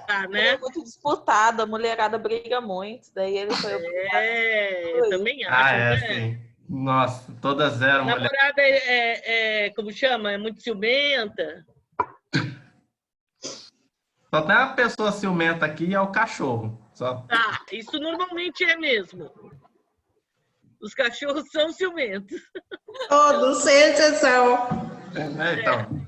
Ah, né? É muito disputado, a mulherada briga muito, daí ele foi... eu também acho, né? Sim. Nossa, todas zero. A namorada como chama? É muito ciumenta? Só tem uma pessoa ciumenta aqui e é o cachorro. Só. Ah, isso normalmente é mesmo. Os cachorros são ciumentos. Todos, sem exceção. Então...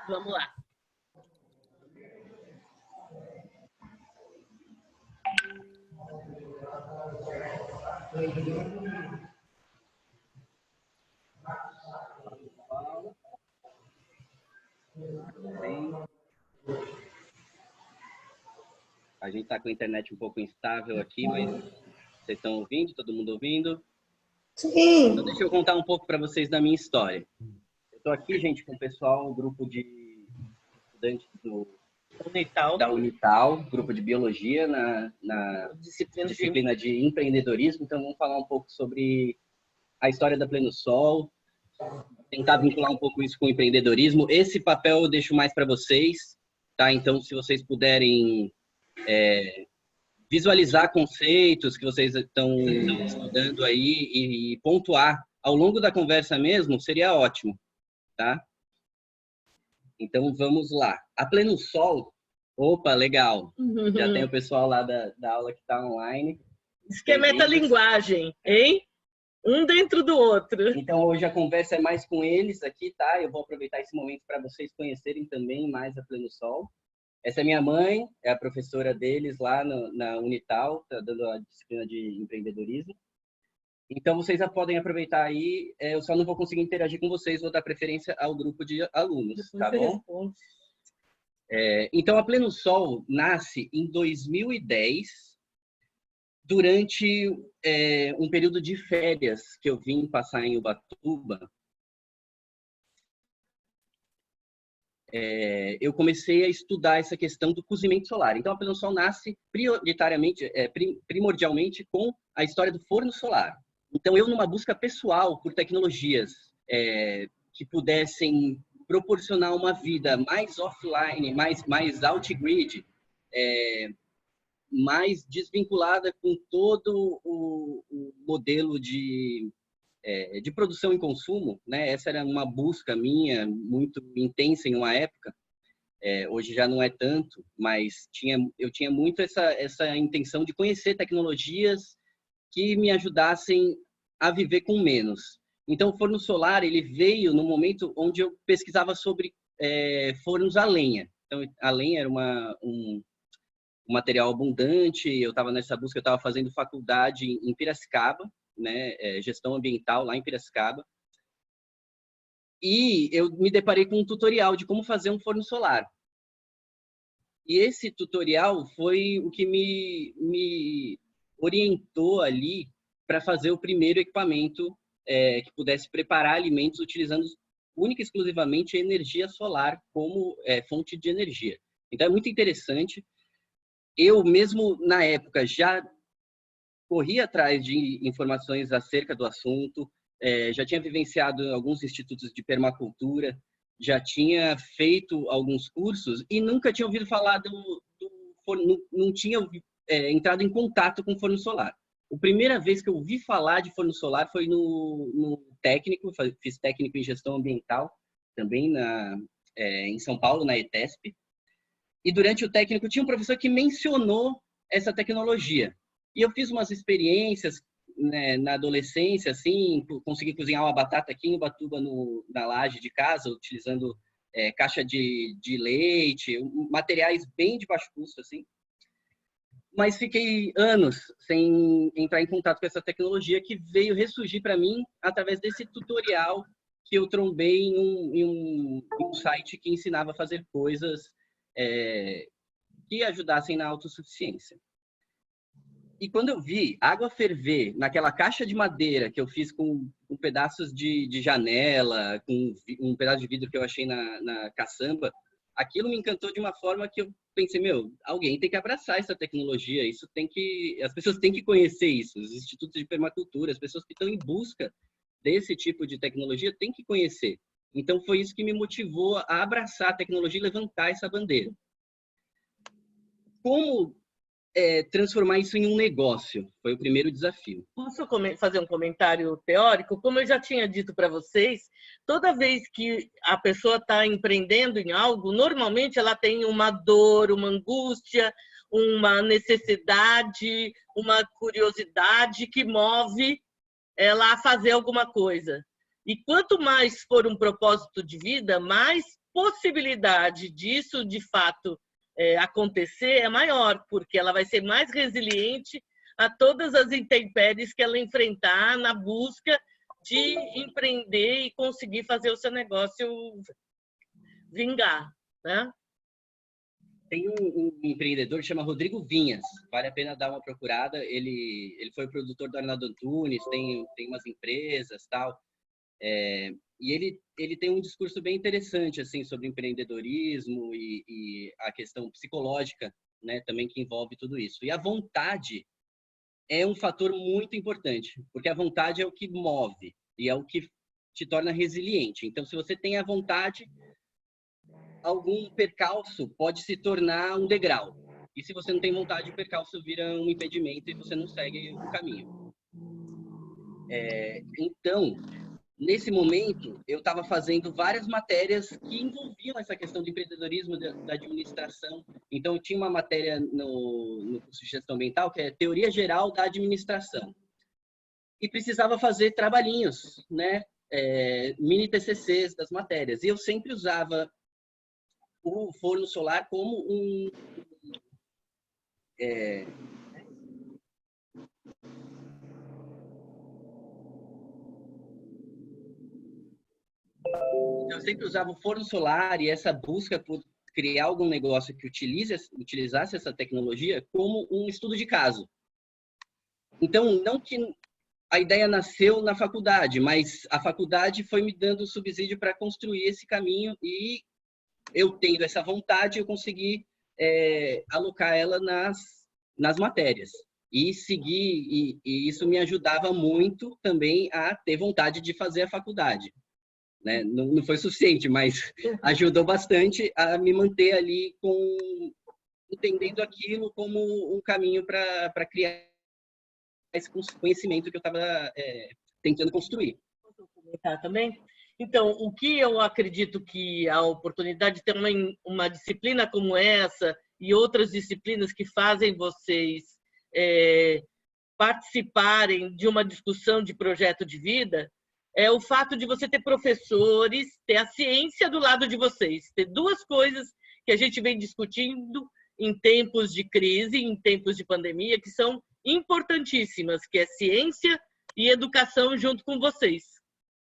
Vamos lá. A gente está com a internet um pouco instável aqui, mas vocês estão ouvindo? Todo mundo ouvindo? Sim. Então deixa eu contar um pouco para vocês da minha história. Eu estou aqui, gente, com o pessoal, um grupo de estudantes da Unital, grupo de biologia na disciplina de empreendedorismo. Então vamos falar um pouco sobre a história da Pleno Sol, tentar vincular um pouco isso com o empreendedorismo. Esse papel eu deixo mais para vocês, tá? Então se vocês puderem visualizar conceitos que vocês estão estudando aí e pontuar ao longo da conversa mesmo, seria ótimo, tá? Então, vamos lá. A Pleno Sol, opa, legal. Já tem o pessoal lá da aula que está online. Diz que é metalinguagem, hein? Um dentro do outro. Então, hoje a conversa é mais com eles aqui, tá? Eu vou aproveitar esse momento para vocês conhecerem também mais a Pleno Sol. Essa é minha mãe, é a professora deles lá na Unital, tá dando a disciplina de empreendedorismo. Então, vocês já podem aproveitar aí. Eu só não vou conseguir interagir com vocês, vou dar preferência ao grupo de alunos, tá bom? Então, a Pleno Sol nasce em 2010, durante um período de férias que eu vim passar em Ubatuba. Eu comecei a estudar essa questão do cozimento solar. Então, a Pleno Sol nasce primordialmente com a história do forno solar. Então, eu, numa busca pessoal por tecnologias que pudessem proporcionar uma vida mais offline, mais out-grid, mais desvinculada com todo o modelo de produção e consumo, né? Essa era uma busca minha muito intensa em uma época. Hoje já não é tanto, mas eu tinha muito essa intenção de conhecer tecnologias que me ajudassem a viver com menos. Então, o forno solar ele veio no momento onde eu pesquisava sobre fornos a lenha. Então, a lenha era um material abundante. Eu estava nessa busca, eu estava fazendo faculdade em Piracicaba, né, gestão ambiental lá em Piracicaba. E eu me deparei com um tutorial de como fazer um forno solar. E esse tutorial foi o que me orientou ali para fazer o primeiro equipamento que pudesse preparar alimentos utilizando única e exclusivamente energia solar como fonte de energia. Então, é muito interessante. Eu mesmo, na época, já corri atrás de informações acerca do assunto, já tinha vivenciado alguns institutos de permacultura, já tinha feito alguns cursos e nunca tinha ouvido falar do forno, não tinha entrado em contato com forno solar. A primeira vez que eu ouvi falar de forno solar foi no técnico, fiz técnico em gestão ambiental, também em São Paulo, na ETESP. E durante o técnico tinha um professor que mencionou essa tecnologia. E eu fiz umas experiências, né, na adolescência, assim, consegui cozinhar uma batata aqui em Ubatuba, na laje de casa, utilizando caixa de leite, materiais bem de baixo custo, assim. Mas fiquei anos sem entrar em contato com essa tecnologia que veio ressurgir para mim através desse tutorial que eu trombei em um site que ensinava a fazer coisas que ajudassem na autossuficiência. E quando eu vi água ferver naquela caixa de madeira que eu fiz com pedaços de janela, com um pedaço de vidro que eu achei na caçamba, aquilo me encantou de uma forma que eu pensei, alguém tem que abraçar essa tecnologia, as pessoas têm que conhecer isso, os institutos de permacultura, as pessoas que estão em busca desse tipo de tecnologia têm que conhecer. Então, foi isso que me motivou a abraçar a tecnologia e levantar essa bandeira. Como transformar isso em um negócio? Foi o primeiro desafio. Posso fazer um comentário teórico? Como eu já tinha dito para vocês, toda vez que a pessoa está empreendendo em algo, normalmente ela tem uma dor, uma angústia, uma necessidade, uma curiosidade que move ela a fazer alguma coisa. E quanto mais for um propósito de vida, mais possibilidade disso, de fato, acontecer é maior, porque ela vai ser mais resiliente a todas as intempéries que ela enfrentar na busca de empreender e conseguir fazer o seu negócio vingar, né? Tem um empreendedor que chama Rodrigo Vinhas, vale a pena dar uma procurada. Ele foi produtor do Arnaldo Antunes, tem umas empresas, tal. E ele tem um discurso bem interessante assim sobre empreendedorismo e a questão psicológica, né, também que envolve tudo isso. E a vontade é um fator muito importante, porque a vontade é o que move e é o que te torna resiliente. Então, se você tem a vontade, algum percalço pode se tornar um degrau. E se você não tem vontade, o percalço vira um impedimento e você não segue o caminho. Então, nesse momento, eu estava fazendo várias matérias que envolviam essa questão de empreendedorismo, da administração. Então, eu tinha uma matéria no curso de gestão ambiental, que é Teoria Geral da Administração. E precisava fazer trabalhinhos, né? Mini TCCs das matérias. E eu sempre usava o forno solar como eu sempre usava o forno solar e essa busca por criar algum negócio que utilizasse essa tecnologia como um estudo de caso. Então, não que a ideia nasceu na faculdade, mas a faculdade foi me dando subsídio para construir esse caminho e eu tendo essa vontade, eu consegui alocar ela nas matérias e seguir, e isso me ajudava muito também a ter vontade de fazer a faculdade, né? Não foi suficiente, mas ajudou bastante a me manter ali entendendo aquilo como um caminho para criar esse conhecimento que eu estava tentando construir. Posso comentar também? Então, o que eu acredito que a oportunidade de ter uma disciplina como essa e outras disciplinas que fazem vocês participarem de uma discussão de projeto de vida é o fato de você ter professores, ter a ciência do lado de vocês, ter duas coisas que a gente vem discutindo em tempos de crise, em tempos de pandemia, que são importantíssimas, que é ciência e educação junto com vocês,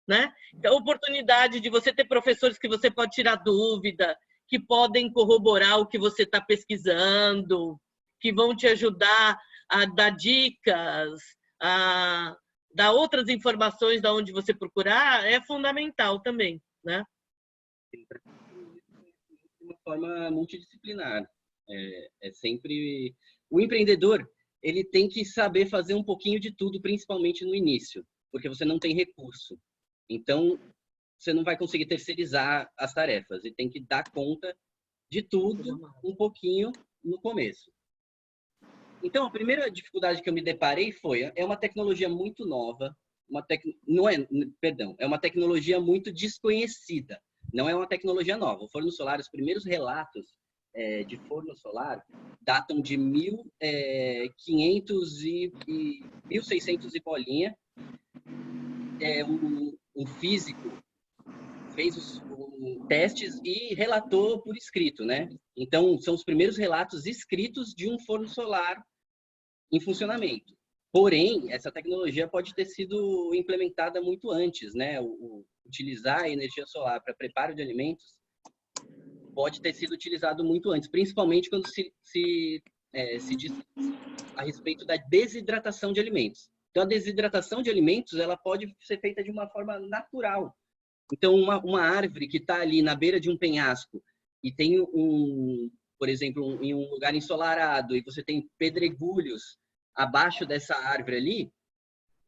né? Então, a oportunidade de você ter professores que você pode tirar dúvida, que podem corroborar o que você está pesquisando, que vão te ajudar a dar dicas, a dar outras informações de onde você procurar, é fundamental também, né? De uma forma multidisciplinar. É sempre... O empreendedor, ele tem que saber fazer um pouquinho de tudo, principalmente no início, porque você não tem recurso. Então, você não vai conseguir terceirizar as tarefas e tem que dar conta de tudo um pouquinho no começo. Então, a primeira dificuldade que eu me deparei é uma tecnologia muito nova, é uma tecnologia muito desconhecida, não é uma tecnologia nova. O forno solar, os primeiros relatos de forno solar datam de 1500 e 1600 e bolinha. Um físico fez os testes e relatou por escrito, né? Então, são os primeiros relatos escritos de um forno solar em funcionamento. Porém, essa tecnologia pode ter sido implementada muito antes, né? Utilizar a energia solar para preparo de alimentos pode ter sido utilizado muito antes, principalmente quando se diz a respeito da desidratação de alimentos. Então, a desidratação de alimentos ela pode ser feita de uma forma natural. Então, uma árvore que está ali na beira de um penhasco e tem por exemplo, em um lugar ensolarado e você tem pedregulhos abaixo dessa árvore ali,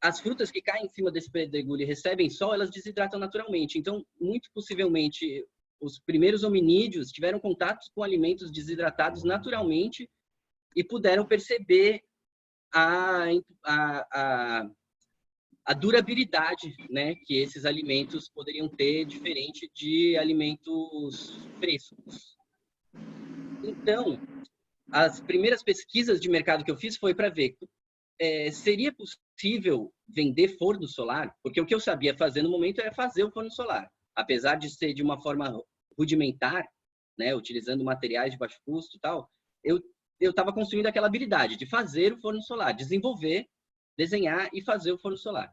as frutas que caem em cima desse pedregulho e recebem sol, elas desidratam naturalmente. Então, muito possivelmente, os primeiros hominídeos tiveram contato com alimentos desidratados naturalmente e puderam perceber a durabilidade, né, que esses alimentos poderiam ter, diferente de alimentos frescos. Então, as primeiras pesquisas de mercado que eu fiz foi para ver seria possível vender forno solar, porque o que eu sabia fazer no momento era fazer o forno solar, apesar de ser de uma forma rudimentar, né, utilizando materiais de baixo custo e tal, eu estava construindo aquela habilidade de fazer o forno solar, desenvolver, desenhar e fazer o forno solar.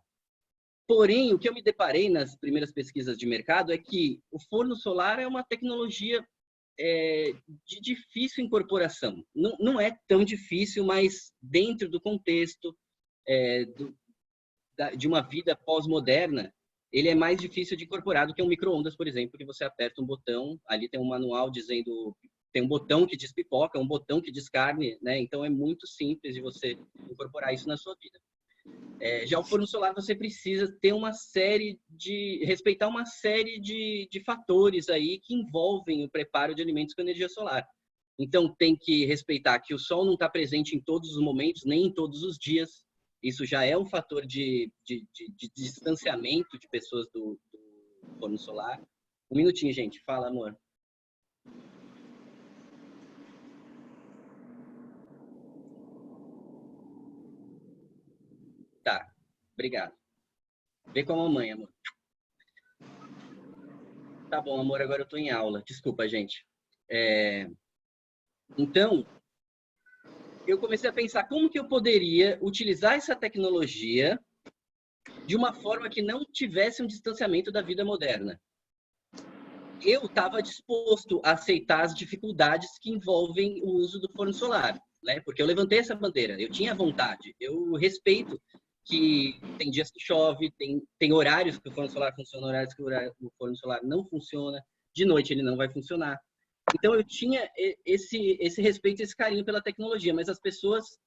Porém, o que eu me deparei nas primeiras pesquisas de mercado é que o forno solar é uma tecnologia de difícil incorporação. Não é tão difícil, mas dentro do contexto de uma vida pós-moderna, ele é mais difícil de incorporar do que um micro-ondas, por exemplo, que você aperta um botão, ali tem um manual dizendo... Tem um botão que diz pipoca, um botão que diz carne, né? Então, é muito simples de você incorporar isso na sua vida. Já o forno solar, você precisa ter respeitar uma série de fatores aí que envolvem o preparo de alimentos com energia solar. Então, tem que respeitar que o sol não está presente em todos os momentos, nem em todos os dias. Isso já é um fator de distanciamento de pessoas do forno solar. Um minutinho, gente. Fala, amor. Tá, obrigado. Vê com a mamãe, amor. Tá bom, amor, agora eu tô em aula. Desculpa, gente. Então, eu comecei a pensar como que eu poderia utilizar essa tecnologia de uma forma que não tivesse um distanciamento da vida moderna. eu estava disposto a aceitar as dificuldades que envolvem o uso do forno solar, né? Porque eu levantei essa bandeira, eu tinha vontade, eu respeito que tem dias que chove, tem horários que o forno solar funciona, horários que o forno solar não funciona, de noite ele não vai funcionar. Então eu tinha esse respeito, esse carinho pela tecnologia, mas as pessoas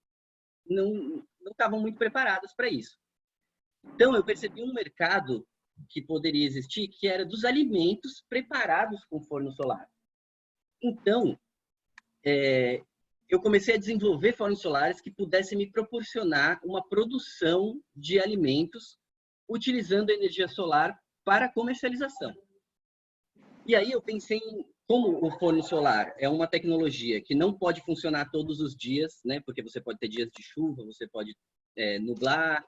não estavam muito preparadas para isso. Então eu percebi um mercado que poderia existir, que era dos alimentos preparados com forno solar. Então, eu comecei a desenvolver fornos solares que pudessem me proporcionar uma produção de alimentos utilizando a energia solar para comercialização. E aí eu pensei em como o forno solar é uma tecnologia que não pode funcionar todos os dias, né? Porque você pode ter dias de chuva, você pode nublar,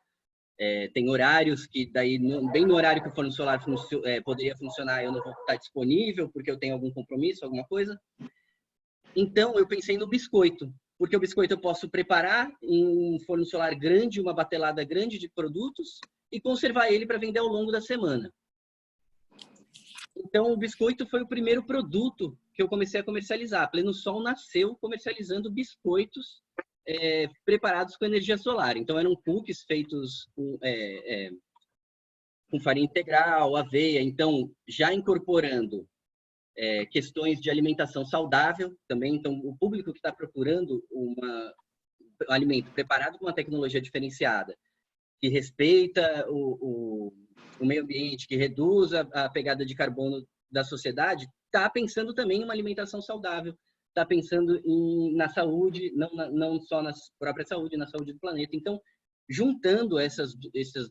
tem horários que daí, bem no horário que o forno solar poderia funcionar, eu não vou estar disponível porque eu tenho algum compromisso, alguma coisa. Então, eu pensei no biscoito, porque o biscoito eu posso preparar em um forno solar grande, uma batelada grande de produtos e conservar ele para vender ao longo da semana. Então, o biscoito foi o primeiro produto que eu comecei a comercializar. A Pleno Sol nasceu comercializando biscoitos preparados com energia solar. Então, eram cookies feitos com farinha integral, aveia. Então, já incorporando questões de alimentação saudável também. Então, o público que está procurando um alimento preparado com uma tecnologia diferenciada, que respeita o meio ambiente, que reduz a pegada de carbono da sociedade, está pensando também em uma alimentação saudável, está pensando na saúde, não só na própria saúde, na saúde do planeta. Então, juntando essas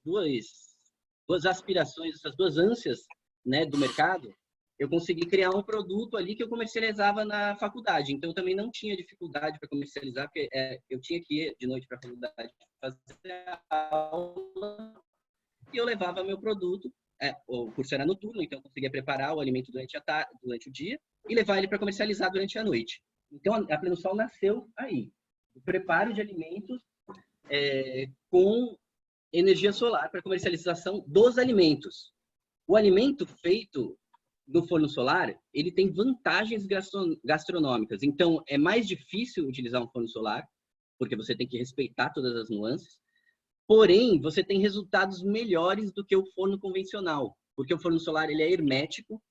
duas aspirações, essas duas ânsias, né, do mercado, eu consegui criar um produto ali que eu comercializava na faculdade. Então, eu também não tinha dificuldade para comercializar, porque eu tinha que ir de noite para a faculdade fazer aula e eu levava meu produto. O curso era noturno, então eu conseguia preparar o alimento durante o dia e levar ele para comercializar durante a noite. Então, a Pleno Sol nasceu aí. O preparo de alimentos com energia solar para comercialização dos alimentos. O alimento feito no forno solar, ele tem vantagens gastronômicas. Então, é mais difícil utilizar um forno solar, porque você tem que respeitar todas as nuances. Porém, você tem resultados melhores do que o forno convencional, porque o forno solar ele é hermético.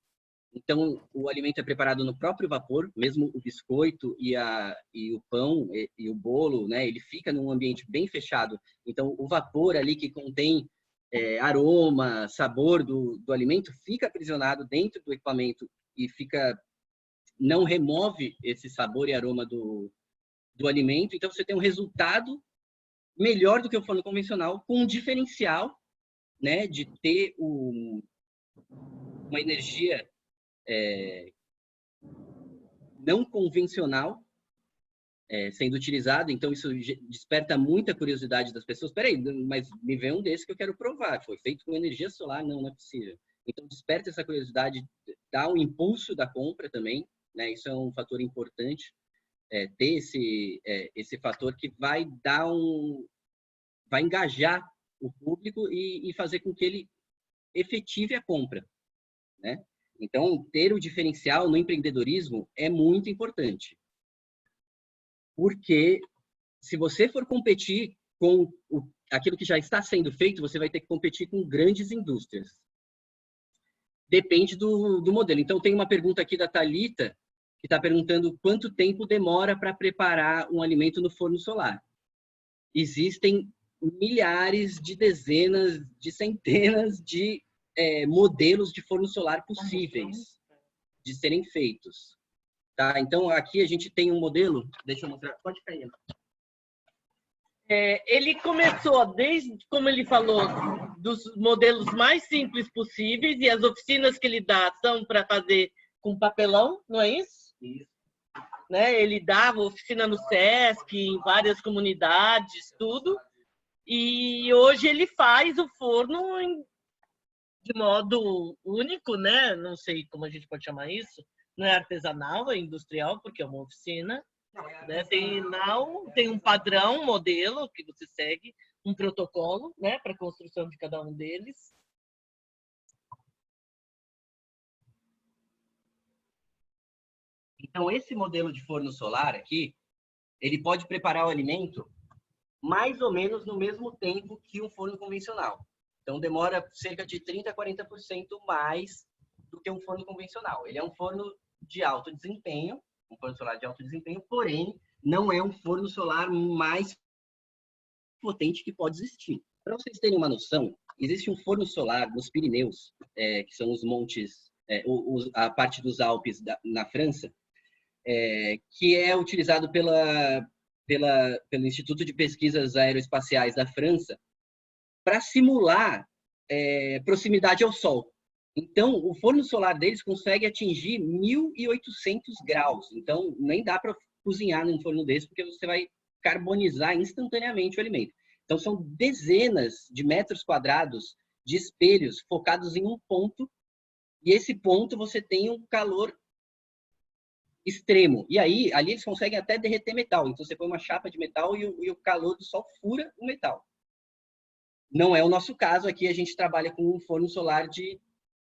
Então, o alimento é preparado no próprio vapor, mesmo o biscoito e o pão e o bolo, né? Ele fica num ambiente bem fechado. Então, o vapor ali que contém aroma, sabor do alimento fica aprisionado dentro do equipamento e não remove esse sabor e aroma do alimento. Então, você tem um resultado melhor do que o forno convencional, com um diferencial, né, de ter uma energia não convencional sendo utilizada. Então, isso desperta muita curiosidade das pessoas. Peraí, mas me vê um desse que eu quero provar. Foi feito com energia solar? Não é possível. Então, desperta essa curiosidade, dá um impulso da compra também, né? Isso é um fator importante, ter esse fator que vai engajar o público e fazer com que ele efetive a compra, né? Então, ter o diferencial no empreendedorismo é muito importante. Porque se você for competir com aquilo que já está sendo feito, você vai ter que competir com grandes indústrias. Depende do modelo. Então, tem uma pergunta aqui da Thalita, que está perguntando quanto tempo demora para preparar um alimento no forno solar. Existem milhares de dezenas, de centenas de modelos de forno solar possíveis de serem feitos. Tá? Então, aqui a gente tem um modelo, deixa eu mostrar, pode cair. Ele começou, desde, como ele falou, dos modelos mais simples possíveis, e as oficinas que ele dá são para fazer com papelão, não é isso? Isso. Né? Ele dava oficina no SESC, em várias comunidades, tudo. E hoje ele faz o forno de modo único, né? Não sei como a gente pode chamar isso. Não é artesanal, é industrial, porque é uma oficina. Né? Tem um padrão, um modelo que você segue, um protocolo, né, para a construção de cada um deles. Então, esse modelo de forno solar aqui, ele pode preparar o alimento mais ou menos no mesmo tempo que um forno convencional. Então, demora cerca de 30% a 40% mais do que um forno convencional. Ele é um forno de alto desempenho, um forno solar de alto desempenho, porém, não é um forno solar mais potente que pode existir. Para vocês terem uma noção, existe um forno solar nos Pirineus, que são os montes, a parte dos Alpes na França, que é utilizado pelo Instituto de Pesquisas Aeroespaciais da França para simular proximidade ao Sol. Então, o forno solar deles consegue atingir 1.800 graus. Então, nem dá para cozinhar num forno desse, porque você vai carbonizar instantaneamente o alimento. Então, são dezenas de metros quadrados de espelhos focados em um ponto, e esse ponto você tem um calor extremo. E aí, ali eles conseguem até derreter metal. Então, você põe uma chapa de metal e o calor do sol fura o metal. Não é o nosso caso. Aqui a gente trabalha com um forno solar de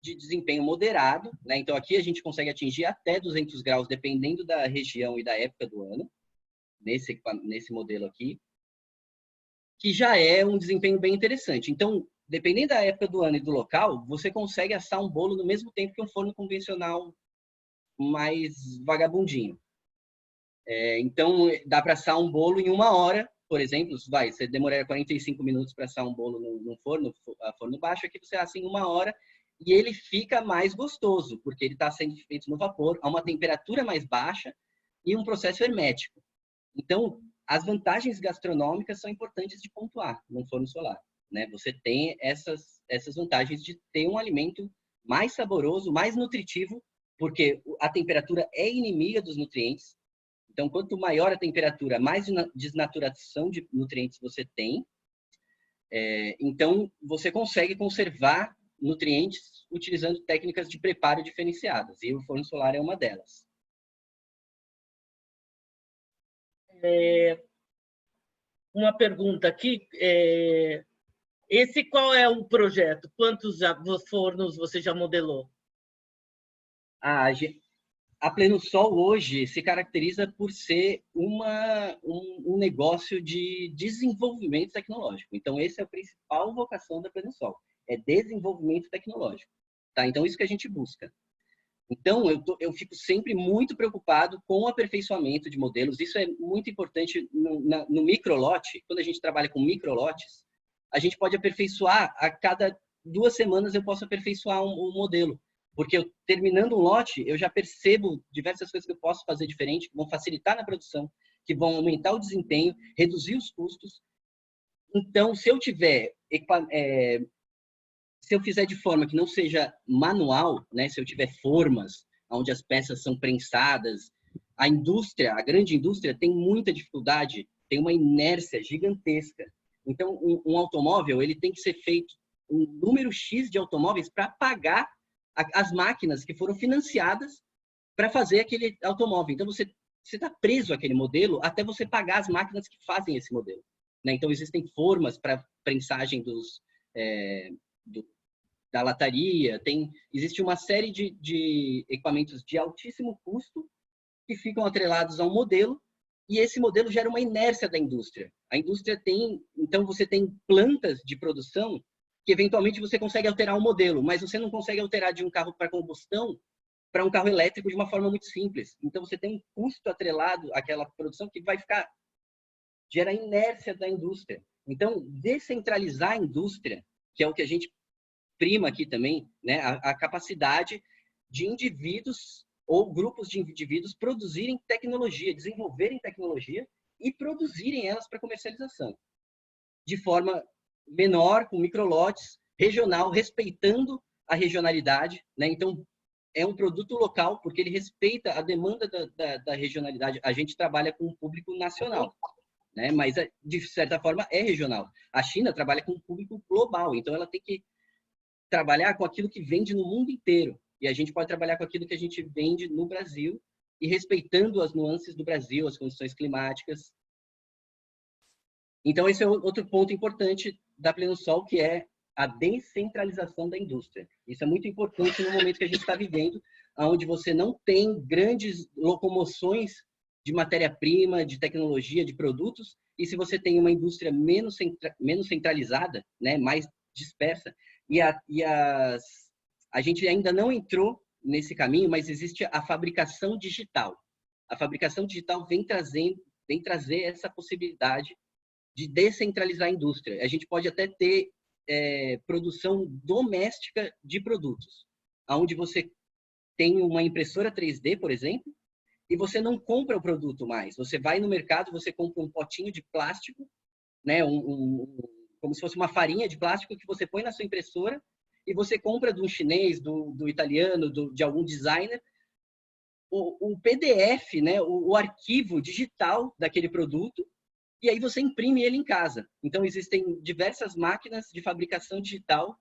desempenho moderado, né? Então, aqui a gente consegue atingir até 200 graus, dependendo da região e da época do ano, nesse modelo aqui, que já é um desempenho bem interessante. Então, dependendo da época do ano e do local, você consegue assar um bolo no mesmo tempo que um forno convencional mais vagabundinho. Então, dá para assar um bolo em 1 hora, por exemplo. Você demoraria 45 minutos para assar um bolo num forno baixo, aqui você assa em 1 hora, e ele fica mais gostoso, porque ele está sendo feito no vapor, a uma temperatura mais baixa e um processo hermético. Então, as vantagens gastronômicas são importantes de pontuar num forno solar, né? Você tem essas vantagens de ter um alimento mais saboroso, mais nutritivo, porque a temperatura é inimiga dos nutrientes. Então, quanto maior a temperatura, mais desnaturação de nutrientes você tem. Então, você consegue conservar nutrientes utilizando técnicas de preparo diferenciadas, e o forno solar é uma delas. Uma pergunta aqui. Esse qual é o projeto? Quantos fornos você já modelou? A Plenosol hoje se caracteriza por ser um negócio de desenvolvimento tecnológico. Então, essa é a principal vocação da Plenosol, é desenvolvimento tecnológico. Tá? Então, isso que a gente busca. Então, eu fico sempre muito preocupado com o aperfeiçoamento de modelos. Isso é muito importante no microlote. Quando a gente trabalha com microlotes, a gente pode aperfeiçoar, a cada 2 semanas eu posso aperfeiçoar um modelo. Porque terminando um lote, eu já percebo diversas coisas que eu posso fazer diferente, que vão facilitar na produção, que vão aumentar o desempenho, reduzir os custos. Então, se eu fizer de forma que não seja manual, né? Se eu tiver formas onde as peças são prensadas, a grande indústria tem muita dificuldade, tem uma inércia gigantesca. Então, um automóvel, ele tem que ser feito um número X de automóveis para pagar as máquinas que foram financiadas para fazer aquele automóvel. Então, você está preso àquele modelo até você pagar as máquinas que fazem esse modelo, né? Então, existem formas para prensagem da lataria, existe uma série de equipamentos de altíssimo custo que ficam atrelados a um modelo, e esse modelo gera uma inércia da indústria. A indústria então você tem plantas de produção que eventualmente você consegue alterar o modelo, mas você não consegue alterar de um carro para combustão para um carro elétrico de uma forma muito simples. Então você tem um custo atrelado àquela produção que gera inércia da indústria. Então, descentralizar a indústria, que é o que a gente prima aqui também, né? A capacidade de indivíduos ou grupos de indivíduos produzirem tecnologia, desenvolverem tecnologia e produzirem elas para comercialização. De forma menor, com microlotes, regional, respeitando a regionalidade, né? Então, é um produto local, porque ele respeita a demanda da regionalidade. A gente trabalha com um público nacional, né? Mas, de certa forma, é regional. A China trabalha com um público global, então ela tem que trabalhar com aquilo que vende no mundo inteiro. E a gente pode trabalhar com aquilo que a gente vende no Brasil e respeitando as nuances do Brasil, as condições climáticas. Então, esse é outro ponto importante da Plenosol, que é a descentralização da indústria. Isso é muito importante no momento que a gente está vivendo, onde você não tem grandes locomoções de matéria-prima, de tecnologia, de produtos, e se você tem uma indústria menos centralizada, né, mais dispersa, a gente ainda não entrou nesse caminho, mas existe a fabricação digital. A fabricação digital vem trazer essa possibilidade de descentralizar a indústria. A gente pode até ter produção doméstica de produtos, onde você tem uma impressora 3D, por exemplo, e você não compra o produto mais. Você vai no mercado, você compra um potinho de plástico, né, como se fosse uma farinha de plástico que você põe na sua impressora e você compra de um chinês, do italiano, de algum designer, o PDF, né, o arquivo digital daquele produto, e aí você imprime ele em casa. Então, existem diversas máquinas de fabricação digital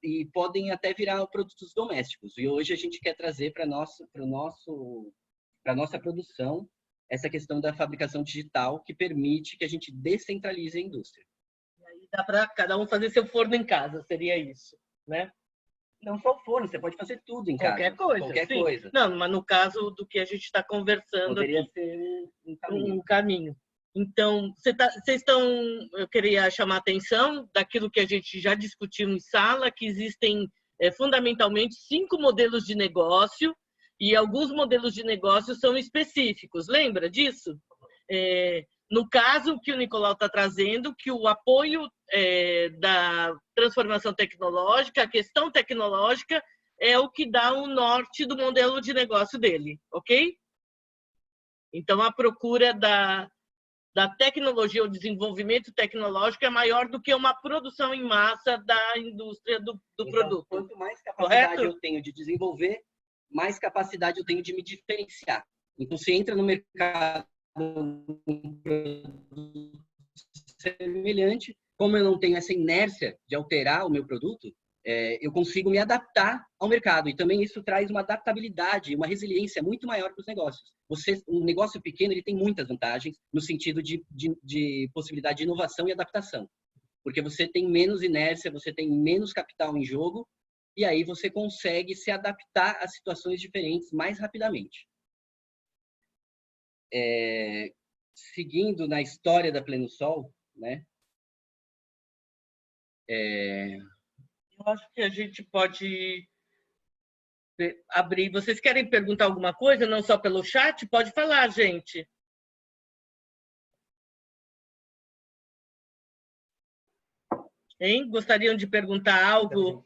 e podem até virar produtos domésticos. E hoje a gente quer trazer para a nossa produção essa questão da fabricação digital que permite que a gente descentralize a indústria. E aí dá para cada um fazer seu forno em casa, seria isso, né? Não só o forno, você pode fazer tudo em qualquer casa. Qualquer coisa. Não, mas no caso do que a gente está conversando poderia aqui, ser um caminho. Então, eu queria chamar a atenção daquilo que a gente já discutiu em sala, que existem fundamentalmente 5 modelos de negócio, e alguns modelos de negócio são específicos. Lembra disso? No caso que o Nicolau está trazendo, que o apoio da transformação tecnológica, a questão tecnológica, é o que dá o norte do modelo de negócio dele, ok? Então, a procura da tecnologia, o desenvolvimento tecnológico é maior do que uma produção em massa da indústria do produto. Quanto mais capacidade eu tenho de desenvolver, mais capacidade eu tenho de me diferenciar. Então, se entra no mercado um produto semelhante, como eu não tenho essa inércia de alterar o meu produto, eu consigo me adaptar ao mercado. E também isso traz uma adaptabilidade, uma resiliência muito maior para os negócios. Um negócio pequeno ele tem muitas vantagens no sentido de possibilidade de inovação e adaptação. Porque você tem menos inércia, você tem menos capital em jogo, e aí você consegue se adaptar a situações diferentes mais rapidamente. Seguindo na história da Plenosol, né? Eu acho que a gente pode abrir. Vocês querem perguntar alguma coisa, não só pelo chat? Pode falar, gente. Hein? Gostariam de perguntar algo?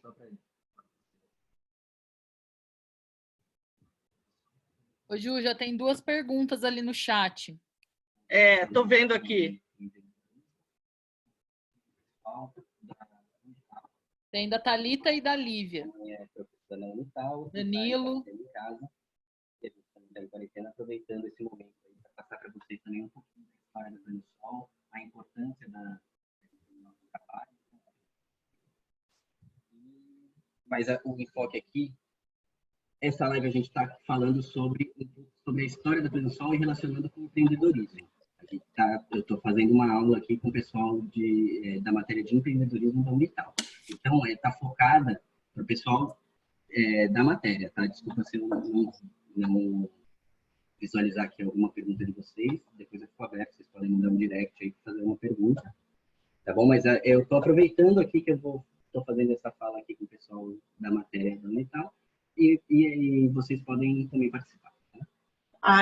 Ô, Ju, já tem 2 perguntas ali no chat. Estou vendo aqui. Tem da Thalita e da Lívia. Danilo. Aproveitando esse momento para passar para vocês também um pouquinho da história da Plenosol, a importância do nosso trabalho. Mas o enfoque aqui, essa live a gente está falando sobre a história da Plenosol e relacionando com o empreendedorismo. Eu estou fazendo uma aula aqui com o pessoal da matéria de empreendedorismo da Unital. Então, está focada para o pessoal da matéria, tá? Desculpa se eu não visualizar aqui alguma pergunta de vocês. Depois eu fico aberto, vocês podem mandar um direct aí para fazer uma pergunta. Tá bom? Mas eu estou aproveitando aqui que eu estou fazendo essa fala aqui com o pessoal da matéria da Unital e vocês podem também participar.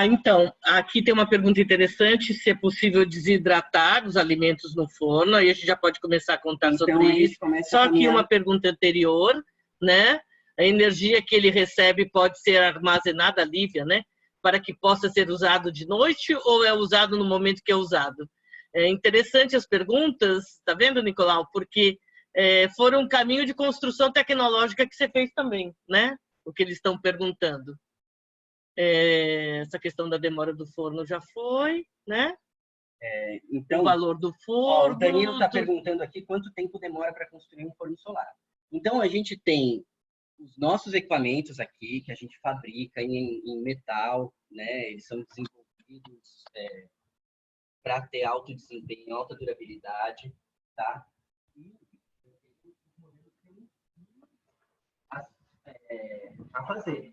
Então, aqui tem uma pergunta interessante, se é possível desidratar os alimentos no forno, aí a gente já pode começar a contar sobre isso. Só que uma pergunta anterior, né? A energia que ele recebe pode ser armazenada, Lívia, né? Para que possa ser usado de noite ou é usado no momento que é usado? É interessante as perguntas, tá vendo, Nicolau? Porque foram um caminho de construção tecnológica que você fez também, né? O que eles estão perguntando. Essa questão da demora do forno já foi, né? Então, o valor do forno. O Danilo está perguntando aqui quanto tempo demora para construir um forno solar. Então, a gente tem os nossos equipamentos aqui, que a gente fabrica em metal, né? Eles são desenvolvidos para ter alto desempenho, alta durabilidade, tá? A fazer.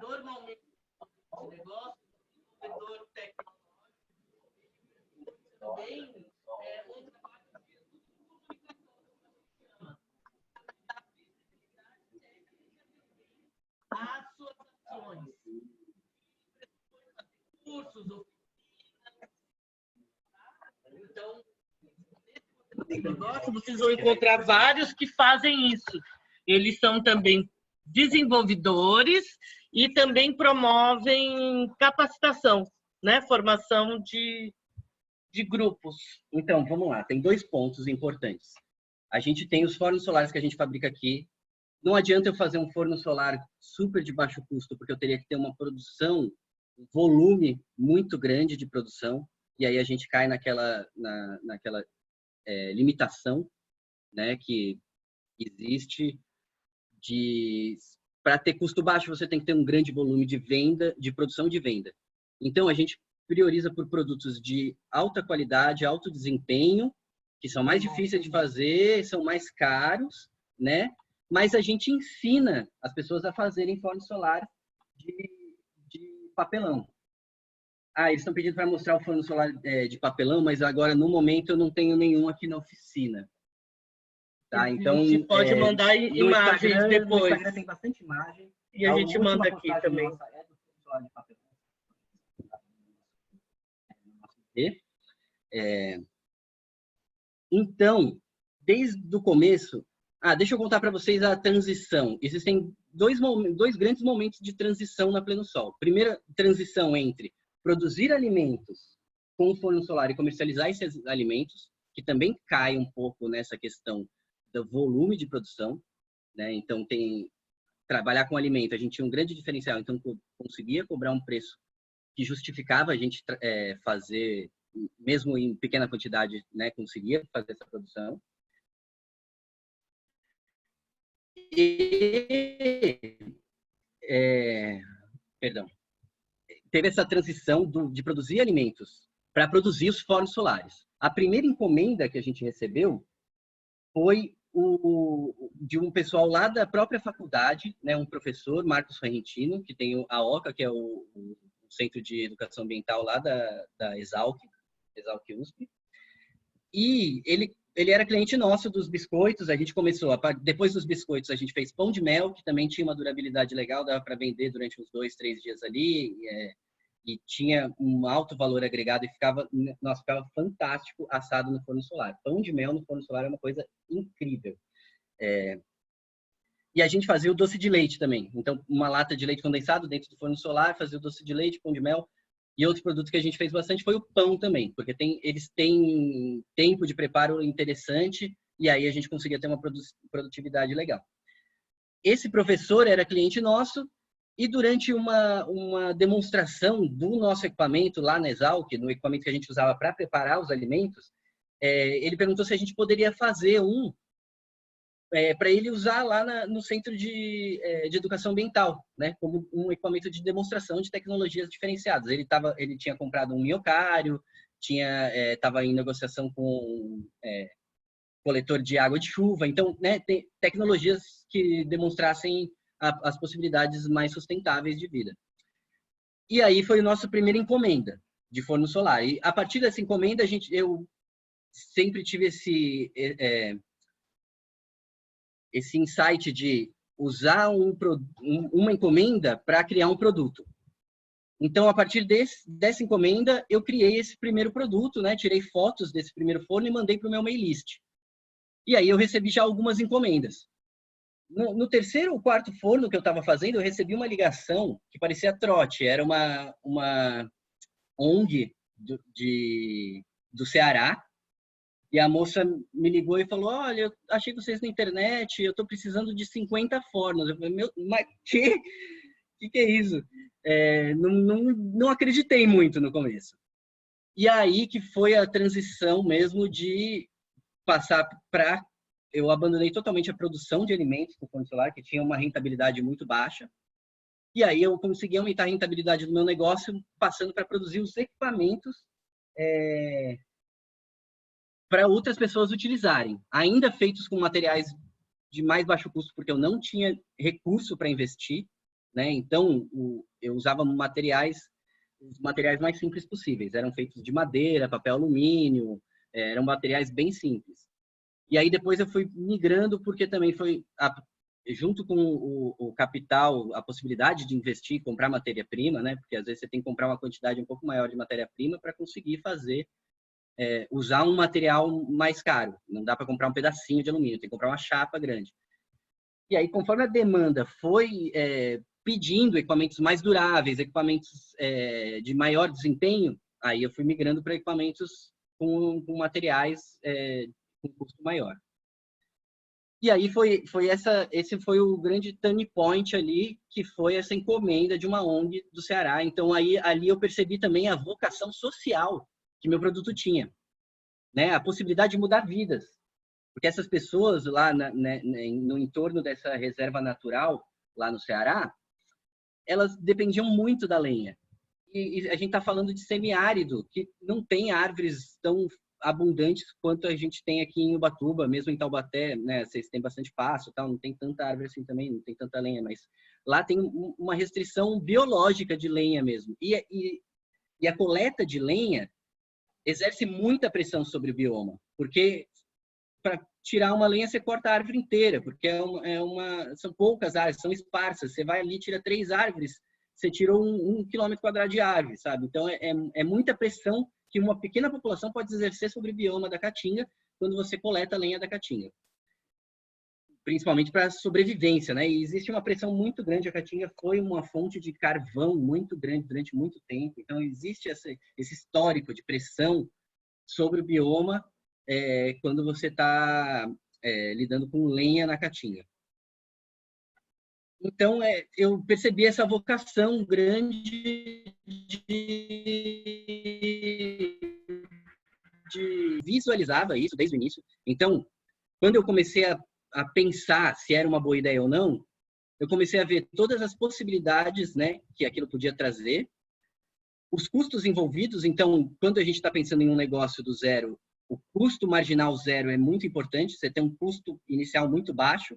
Normalmente, o negócio, o desenvolvedor tecnológico também um trabalho as suas ações, cursos, então, nesse negócio, vocês vão encontrar vários que fazem isso. Eles são também desenvolvedores e também promovem capacitação, né? Formação de grupos. Então, vamos lá. Tem 2 pontos importantes. A gente tem os fornos solares que a gente fabrica aqui. Não adianta eu fazer um forno solar super de baixo custo, porque eu teria que ter uma produção, um volume muito grande de produção, e aí a gente cai naquela limitação, né, que existe para ter custo baixo, você tem que ter um grande volume de venda, de produção e de venda. Então, a gente prioriza por produtos de alta qualidade, alto desempenho, que são mais difíceis de fazer, são mais caros, né? Mas a gente ensina as pessoas a fazerem forno solar de papelão. Eles estão pedindo para mostrar o forno solar de papelão, mas agora, no momento, eu não tenho nenhum aqui na oficina. Tá? Então, a gente pode mandar imagens depois. No Instagram tem bastante imagem. E a gente manda aqui também. Então, desde o começo... deixa eu contar para vocês a transição. Existem dois grandes momentos de transição na Pleno Sol. Primeira transição entre produzir alimentos com o forno solar e comercializar esses alimentos, que também cai um pouco nessa questão do volume de produção, né? Então, trabalhar com alimento, a gente tinha um grande diferencial, então conseguia cobrar um preço que justificava a gente fazer, mesmo em pequena quantidade, né? Conseguia fazer essa produção. Teve essa transição de produzir alimentos para produzir os fornos solares. A primeira encomenda que a gente recebeu foi de um pessoal lá da própria faculdade, né, um professor, Marcos Ferrentino, que tem a OCA, que é o Centro de Educação Ambiental lá da Exalc USP. E ele era cliente nosso dos biscoitos. A gente começou, depois dos biscoitos, a gente fez pão de mel, que também tinha uma durabilidade legal, dava para vender durante uns 2, 3 dias ali, e tinha um alto valor agregado e ficava fantástico assado no forno solar. Pão de mel no forno solar é uma coisa incrível. E a gente fazia o doce de leite também. Então, uma lata de leite condensado dentro do forno solar, fazia o doce de leite, pão de mel. E outro produto que a gente fez bastante foi o pão também, porque eles têm tempo de preparo interessante e aí a gente conseguia ter uma produtividade legal. Esse professor era cliente nosso e durante uma demonstração do nosso equipamento lá na Exalc, no equipamento que a gente usava para preparar os alimentos, ele perguntou se a gente poderia fazer para ele usar lá no Centro de Educação Ambiental, né, como um equipamento de demonstração de tecnologias diferenciadas. Ele tinha comprado um minhocário, estava em negociação com coletor de água de chuva, então, né, tem tecnologias que demonstrassem as possibilidades mais sustentáveis de vida. E aí foi a nossa primeira encomenda de forno solar. E a partir dessa encomenda, eu sempre tive esse insight de usar uma encomenda para criar um produto. Então, a partir dessa encomenda, eu criei esse primeiro produto, né? Tirei fotos desse primeiro forno e mandei para o meu mail list. E aí eu recebi já algumas encomendas. No terceiro ou quarto forno que eu estava fazendo, eu recebi uma ligação que parecia trote. Era uma ONG do Ceará. E a moça me ligou e falou: olha, eu achei vocês na internet, eu estou precisando de 50 fornos. Eu falei: mas que é isso? Não acreditei muito no começo. E aí que foi a transição mesmo de passar para... Eu abandonei totalmente a produção de alimentos no forno solar, que tinha uma rentabilidade muito baixa. E aí eu consegui aumentar a rentabilidade do meu negócio, passando para produzir os equipamentos para outras pessoas utilizarem, ainda feitos com materiais de mais baixo custo, porque eu não tinha recurso para investir, né? Então, eu usava os materiais mais simples possíveis. Eram feitos de madeira, papel alumínio, eram materiais bem simples. E aí depois eu fui migrando, porque também foi, junto com o capital, a possibilidade de investir, comprar matéria-prima, né? Porque às vezes você tem que comprar uma quantidade um pouco maior de matéria-prima para conseguir fazer, usar um material mais caro. Não dá para comprar um pedacinho de alumínio, tem que comprar uma chapa grande. E aí, conforme a demanda foi pedindo equipamentos mais duráveis, equipamentos de maior desempenho, aí eu fui migrando para equipamentos com materiais com custo maior. E aí esse foi o grande turning point ali, que foi essa encomenda de uma ONG do Ceará. Então, ali eu percebi também a vocação social que meu produto tinha, né? A possibilidade de mudar vidas. Porque essas pessoas lá no entorno dessa reserva natural, lá no Ceará, elas dependiam muito da lenha. E a gente está falando de semiárido, que não tem árvores tão abundantes quanto a gente tem aqui em Ubatuba, mesmo em Taubaté, né? Vocês têm bastante pasto, tal, não tem tanta árvore assim também, não tem tanta lenha, mas lá tem uma restrição biológica de lenha mesmo. E a coleta de lenha exerce muita pressão sobre o bioma, porque para tirar uma lenha você corta a árvore inteira, porque são poucas árvores, são esparsas. Você vai ali, tira 3 árvores, você tirou 1 quilômetro quadrado de árvore, sabe? Então é muita pressão que uma pequena população pode exercer sobre o bioma da caatinga quando você coleta a lenha da caatinga, principalmente para sobrevivência, né? E existe uma pressão muito grande. A caatinga foi uma fonte de carvão muito grande durante muito tempo, então existe esse histórico de pressão sobre o bioma quando você está lidando com lenha na caatinga. Então, eu percebi essa vocação grande visualizava isso desde o início. Então, quando eu comecei a pensar se era uma boa ideia ou não, eu comecei a ver todas as possibilidades, né, que aquilo podia trazer, os custos envolvidos. Então, quando a gente está pensando em um negócio do zero, o custo marginal zero é muito importante. Você tem um custo inicial muito baixo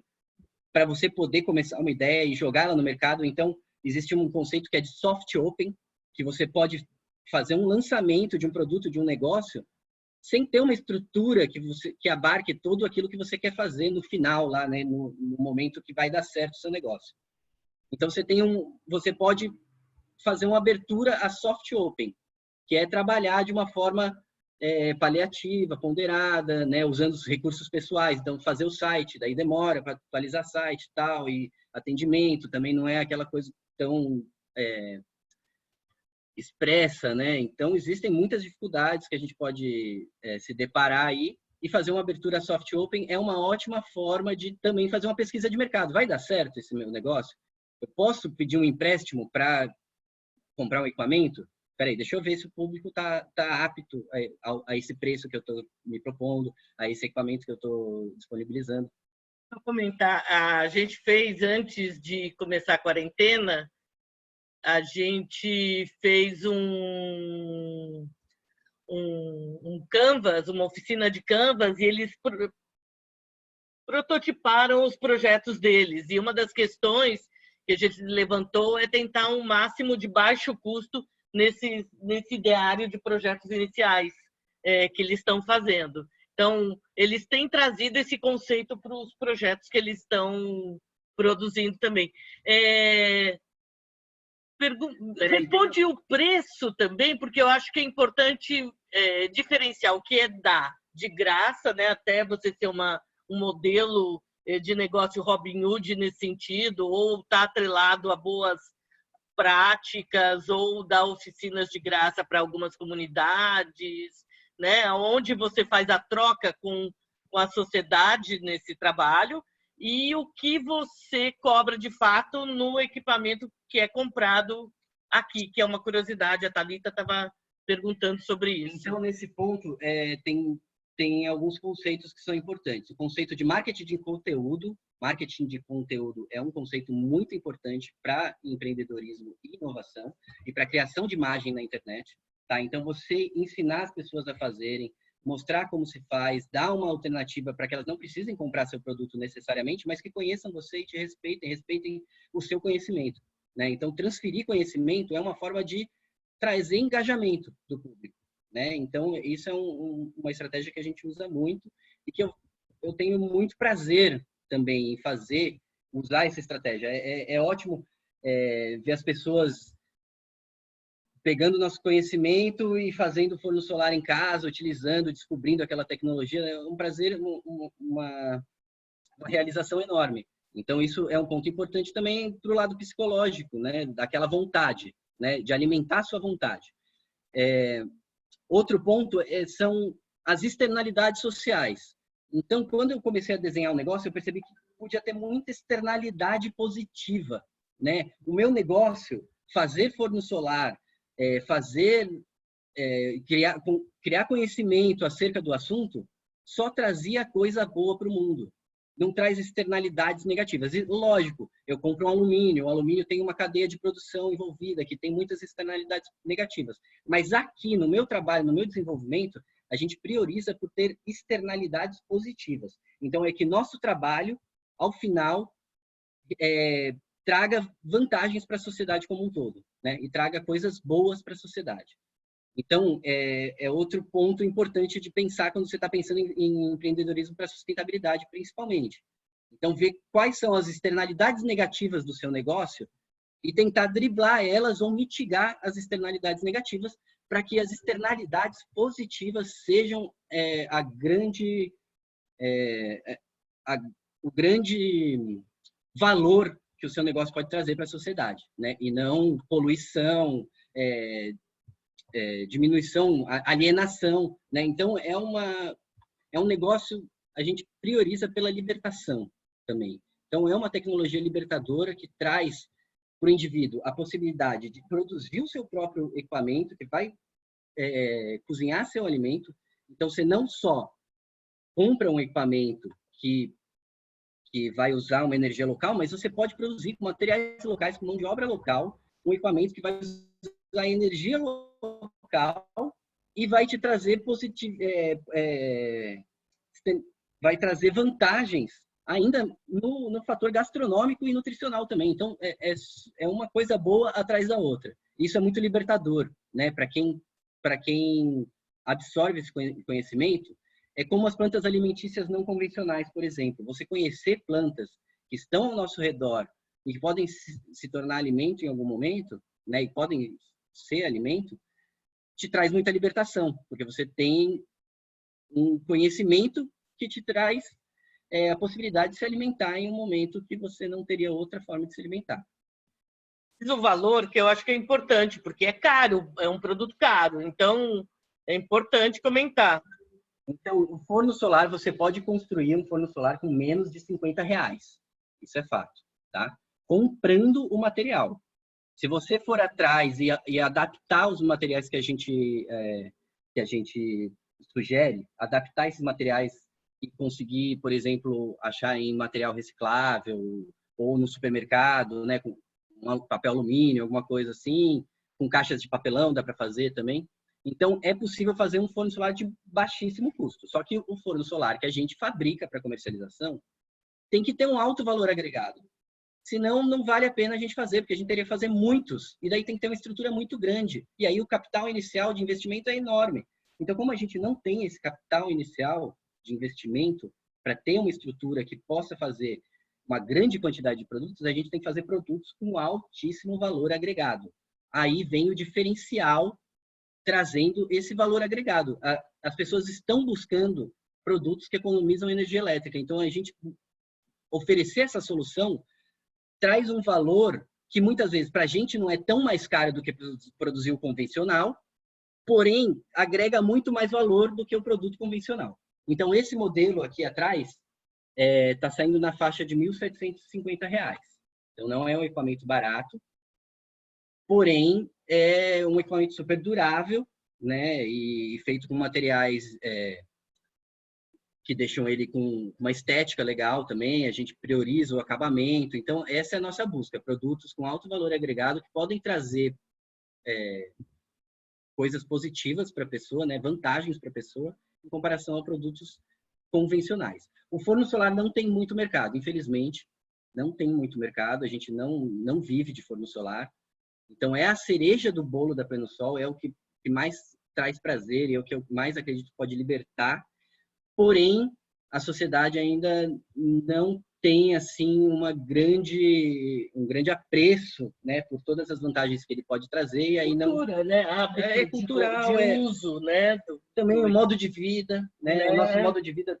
para você poder começar uma ideia e jogá-la no mercado. Então, existe um conceito que é de soft open, que você pode fazer um lançamento de um produto, de um negócio, sem ter uma estrutura que abarque tudo aquilo que você quer fazer no final, lá, né, no momento que vai dar certo o seu negócio. Então, você pode fazer uma abertura a soft open, que é trabalhar de uma forma paliativa, ponderada, né, usando os recursos pessoais. Então, fazer o site, daí demora para atualizar o site e tal, e atendimento também não é aquela coisa tão expressa, né? Então, existem muitas dificuldades que a gente pode se deparar aí, e fazer uma abertura soft open é uma ótima forma de também fazer uma pesquisa de mercado. Vai dar certo esse meu negócio? Eu posso pedir um empréstimo para comprar um equipamento? Peraí, deixa eu ver se o público tá apto a esse preço que eu estou me propondo, a esse equipamento que eu estou disponibilizando. Vou comentar, a gente fez, antes de começar a quarentena, a gente fez um canvas, uma oficina de canvas, e eles prototiparam os projetos deles. E uma das questões que a gente levantou é tentar um máximo de baixo custo nesse ideário de projetos iniciais que eles estão fazendo. Então, eles têm trazido esse conceito para os projetos que eles estão produzindo também. Responde o preço também, porque eu acho que é importante diferenciar o que é dar de graça, né, até você ter um modelo de negócio Robin Hood nesse sentido, ou estar atrelado a boas práticas, ou dar oficinas de graça para algumas comunidades, né, onde você faz a troca com a sociedade nesse trabalho, e o que você cobra de fato no equipamento que é comprado aqui, que é uma curiosidade. A Thalita estava perguntando sobre isso. Então, nesse ponto, tem alguns conceitos que são importantes. O conceito de marketing de conteúdo. Marketing de conteúdo é um conceito muito importante para empreendedorismo e inovação, e para a criação de imagem na internet. Tá? Então, você ensinar as pessoas a fazerem, mostrar como se faz, dar uma alternativa para que elas não precisem comprar seu produto necessariamente, mas que conheçam você e te respeitem o seu conhecimento, né? Então, transferir conhecimento é uma forma de trazer engajamento do público, né? Então, isso é uma estratégia que a gente usa muito e que eu tenho muito prazer também em usar essa estratégia. É ótimo ver as pessoas pegando nosso conhecimento e fazendo forno solar em casa, utilizando, descobrindo aquela tecnologia. É um prazer, uma realização enorme. Então, isso é um ponto importante também para o lado psicológico, né? Daquela vontade, né? De alimentar a sua vontade. Outro ponto são as externalidades sociais. Então, quando eu comecei a desenhar o negócio, eu percebi que podia ter muita externalidade positiva, né? O meu negócio, fazer forno solar, criar conhecimento acerca do assunto, só trazia coisa boa para o mundo. Não traz externalidades negativas. E, lógico, eu compro um alumínio. O alumínio tem uma cadeia de produção envolvida, que tem muitas externalidades negativas. Mas aqui, no meu trabalho, no meu desenvolvimento, a gente prioriza por ter externalidades positivas. Então, é que nosso trabalho, ao final, traga vantagens para a sociedade como um todo, né? E traga coisas boas para a sociedade. Então, é outro ponto importante de pensar quando você está pensando em empreendedorismo para sustentabilidade, principalmente. Então, ver quais são as externalidades negativas do seu negócio e tentar driblar elas ou mitigar as externalidades negativas para que as externalidades positivas sejam o grande valor que o seu negócio pode trazer para a sociedade, né? E não poluição, diminuição, alienação, né? Então, é um negócio, a gente prioriza pela libertação também. Então, é uma tecnologia libertadora que traz para o indivíduo a possibilidade de produzir o seu próprio equipamento, que vai cozinhar seu alimento. Então, você não só compra um equipamento que vai usar uma energia local, mas você pode produzir com materiais locais, com mão de obra local, um equipamento que vai usar energia local e vai te trazer vai trazer vantagens ainda no fator gastronômico e nutricional também. Então, é uma coisa boa atrás da outra. Isso é muito libertador, né? Para quem absorve esse conhecimento, é como as plantas alimentícias não convencionais, por exemplo. Você conhecer plantas que estão ao nosso redor e que podem se tornar alimento em algum momento, né? E podem ser alimento, te traz muita libertação, porque você tem um conhecimento que te traz a possibilidade de se alimentar em um momento que você não teria outra forma de se alimentar. O valor que eu acho que é importante, porque é caro, é um produto caro, então é importante comentar. Então, o forno solar, você pode construir um forno solar com menos de R$50. Isso é fato, tá? Comprando o material. Se você for atrás e adaptar os materiais que a gente sugere, adaptar esses materiais e conseguir, por exemplo, achar em material reciclável ou no supermercado, né, com papel alumínio, alguma coisa assim, com caixas de papelão dá para fazer também. Então, é possível fazer um forno solar de baixíssimo custo. Só que o forno solar que a gente fabrica para comercialização tem que ter um alto valor agregado. Senão, não vale a pena a gente fazer, porque a gente teria que fazer muitos. E daí tem que ter uma estrutura muito grande. E aí o capital inicial de investimento é enorme. Então, como a gente não tem esse capital inicial de investimento para ter uma estrutura que possa fazer uma grande quantidade de produtos, a gente tem que fazer produtos com altíssimo valor agregado. Aí vem o diferencial trazendo esse valor agregado. As pessoas estão buscando produtos que economizam energia elétrica. Então, a gente oferecer essa solução traz um valor que muitas vezes para a gente não é tão mais caro do que produzir o convencional, porém agrega muito mais valor do que o produto convencional. Então, esse modelo aqui atrás está saindo na faixa de R$1.750. Então, não é um equipamento barato, porém é um equipamento super durável, né? E feito com materiais que deixam ele com uma estética legal também. A gente prioriza o acabamento. Então, essa é a nossa busca. Produtos com alto valor agregado que podem trazer coisas positivas para a pessoa, né? Vantagens para a pessoa, em comparação a produtos convencionais. O forno solar não tem muito mercado, infelizmente, não tem muito mercado, a gente não vive de forno solar. Então, é a cereja do bolo da Plenosol, é o que mais traz prazer e é o que eu mais acredito que pode libertar. Porém, a sociedade ainda não tem assim um grande apreço, né, por todas as vantagens que ele pode trazer. E aí cultura, né? É cultural, de uso, né? Também o modo de vida, né? O nosso modo de vida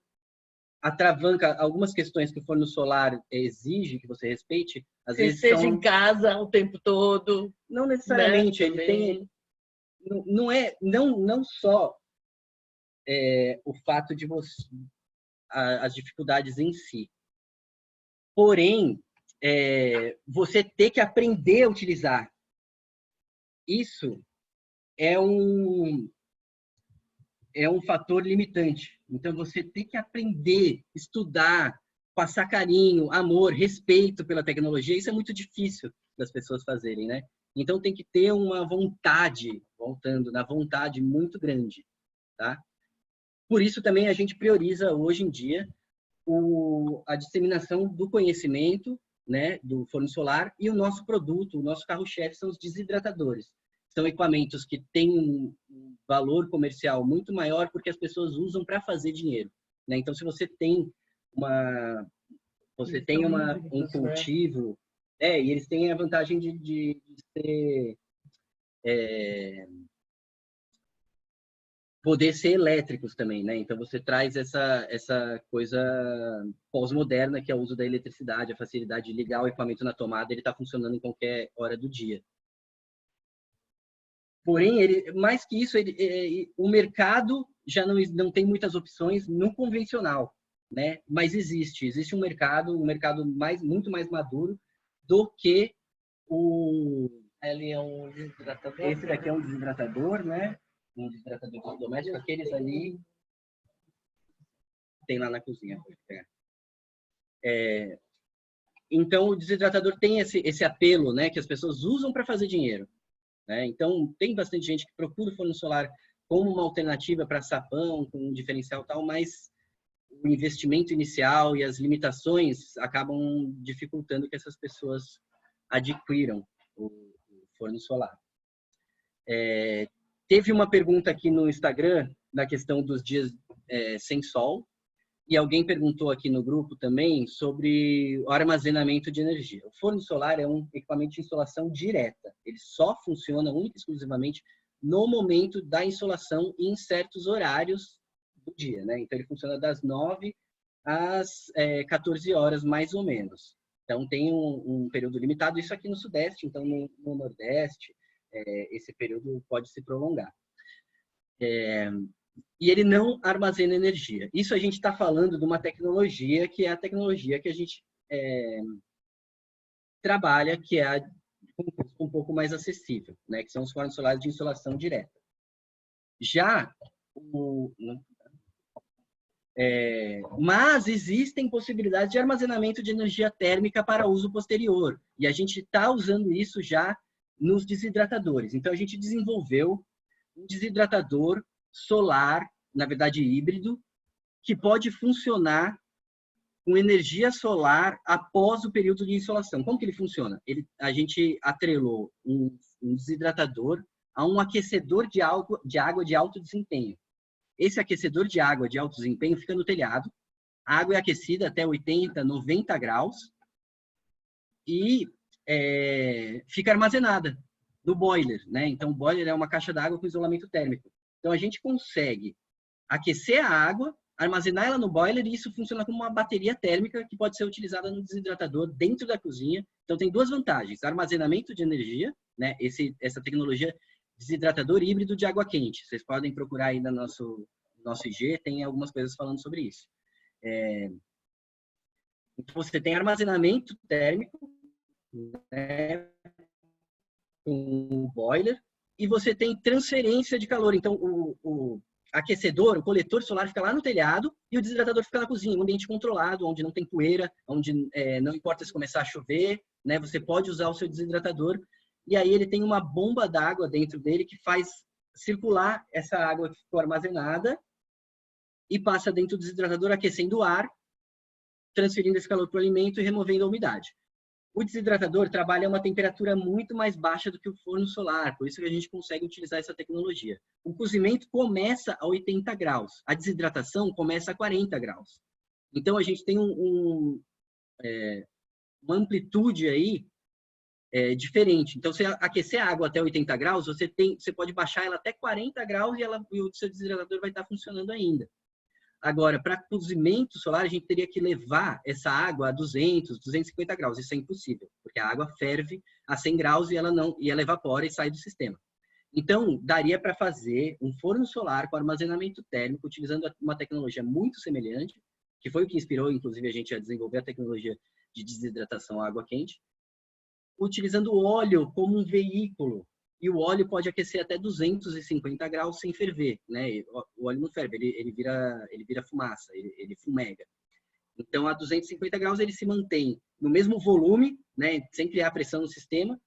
atravanca algumas questões que o forno solar exige que você respeite. Às vezes esteja em casa o tempo todo. Não necessariamente, né? ele tem... Não só o fato de você... as dificuldades em si. Porém, você ter que aprender a utilizar. Isso é um fator limitante. Então, você tem que aprender, estudar, passar carinho, amor, respeito pela tecnologia. Isso é muito difícil das pessoas fazerem, né? Então, tem que ter uma vontade, voltando, na vontade muito grande, tá? Por isso, também, a gente prioriza, hoje em dia, a disseminação do conhecimento, né, do forno solar, e o nosso produto, o nosso carro-chefe são os desidratadores. São equipamentos que têm um valor comercial muito maior porque as pessoas usam para fazer dinheiro, né? Então, se você tem um cultivo, e eles têm a vantagem de ser poder ser elétricos também, né? Então você traz essa coisa pós-moderna, que é o uso da eletricidade, a facilidade de ligar o equipamento na tomada, ele está funcionando em qualquer hora do dia. Porém, mais que isso, o mercado já não tem muitas opções no convencional, né? Mas existe um mercado muito mais maduro do que ele é um desidratador. Esse daqui é um desidratador, né? Um desidratador doméstico, aqueles ali tem lá na cozinha. Então, o desidratador tem esse apelo, né, que as pessoas usam para fazer dinheiro, né? Então, tem bastante gente que procura o forno solar como uma alternativa para sapão, com um diferencial e tal, mas o investimento inicial e as limitações acabam dificultando que essas pessoas adquiram o forno solar. Teve uma pergunta aqui no Instagram da questão dos dias sem sol, e alguém perguntou aqui no grupo também sobre o armazenamento de energia. O forno solar é um equipamento de insolação direta. Ele só funciona única e exclusivamente no momento da insolação e em certos horários do dia, né? Então, ele funciona das 9 às 14 horas, mais ou menos. Então, tem um período limitado. Isso aqui no Sudeste, então no Nordeste, esse período pode se prolongar. E ele não armazena energia. Isso a gente está falando de uma tecnologia que é a tecnologia que a gente trabalha, que é um pouco mais acessível, né? Que são os fornos solares de insolação direta. Já mas existem possibilidades de armazenamento de energia térmica para uso posterior. E a gente está usando isso já nos desidratadores. Então, a gente desenvolveu um desidratador solar, na verdade híbrido, que pode funcionar com energia solar após o período de insolação. Como que ele funciona? A gente atrelou um desidratador a um aquecedor de água de alto desempenho. Esse aquecedor de água de alto desempenho fica no telhado, a água é aquecida até 80, 90 graus e fica armazenada no boiler, né? Então, o boiler é uma caixa d'água com isolamento térmico. Então, a gente consegue aquecer a água, armazenar ela no boiler e isso funciona como uma bateria térmica que pode ser utilizada no desidratador dentro da cozinha. Então, tem duas vantagens. Armazenamento de energia, né? Essa tecnologia desidratador híbrido de água quente. Vocês podem procurar aí no nosso IG, tem algumas coisas falando sobre isso. Então, você tem armazenamento térmico, né, com o boiler, e você tem transferência de calor. Então, o aquecedor, o coletor solar fica lá no telhado e o desidratador fica na cozinha, um ambiente controlado, onde não tem poeira, onde não importa se começar a chover, né, você pode usar o seu desidratador. E aí ele tem uma bomba d'água dentro dele que faz circular essa água que ficou armazenada e passa dentro do desidratador aquecendo o ar, transferindo esse calor para o alimento e removendo a umidade. O desidratador trabalha a uma temperatura muito mais baixa do que o forno solar, por isso que a gente consegue utilizar essa tecnologia. O cozimento começa a 80 graus, a desidratação começa a 40 graus. Então, a gente tem uma amplitude aí diferente. Então, se aquecer a água até 80 graus, você pode baixar ela até 40 graus e o seu desidratador vai estar funcionando ainda. Agora, para cozimento solar, a gente teria que levar essa água a 200, 250 graus. Isso é impossível, porque a água ferve a 100 graus e ela evapora e sai do sistema. Então, daria para fazer um forno solar com armazenamento térmico, utilizando uma tecnologia muito semelhante, que foi o que inspirou, inclusive, a gente a desenvolver a tecnologia de desidratação à água quente, utilizando o óleo como um veículo. E o óleo pode aquecer até 250 graus sem ferver, né? O óleo não ferve, ele vira fumaça, ele fumega. Então, a 250 graus ele se mantém no mesmo volume, né? Sem criar pressão no sistema,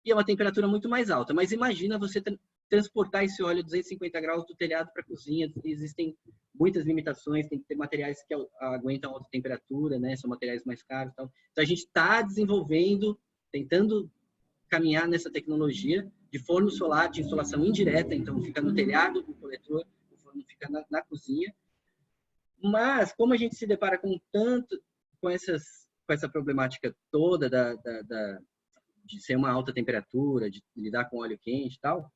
e é uma temperatura muito mais alta. Mas imagina você transportar esse óleo a 250 graus do telhado para a cozinha. Existem muitas limitações, tem que ter materiais que aguentam alta temperatura, né? São materiais mais caros e tal. Então, a gente está desenvolvendo, tentando caminhar nessa tecnologia de forno solar de insolação indireta, então fica no telhado do coletor, o forno fica na cozinha. Mas, como a gente se depara com essa problemática toda de ser uma alta temperatura, de lidar com óleo quente e tal,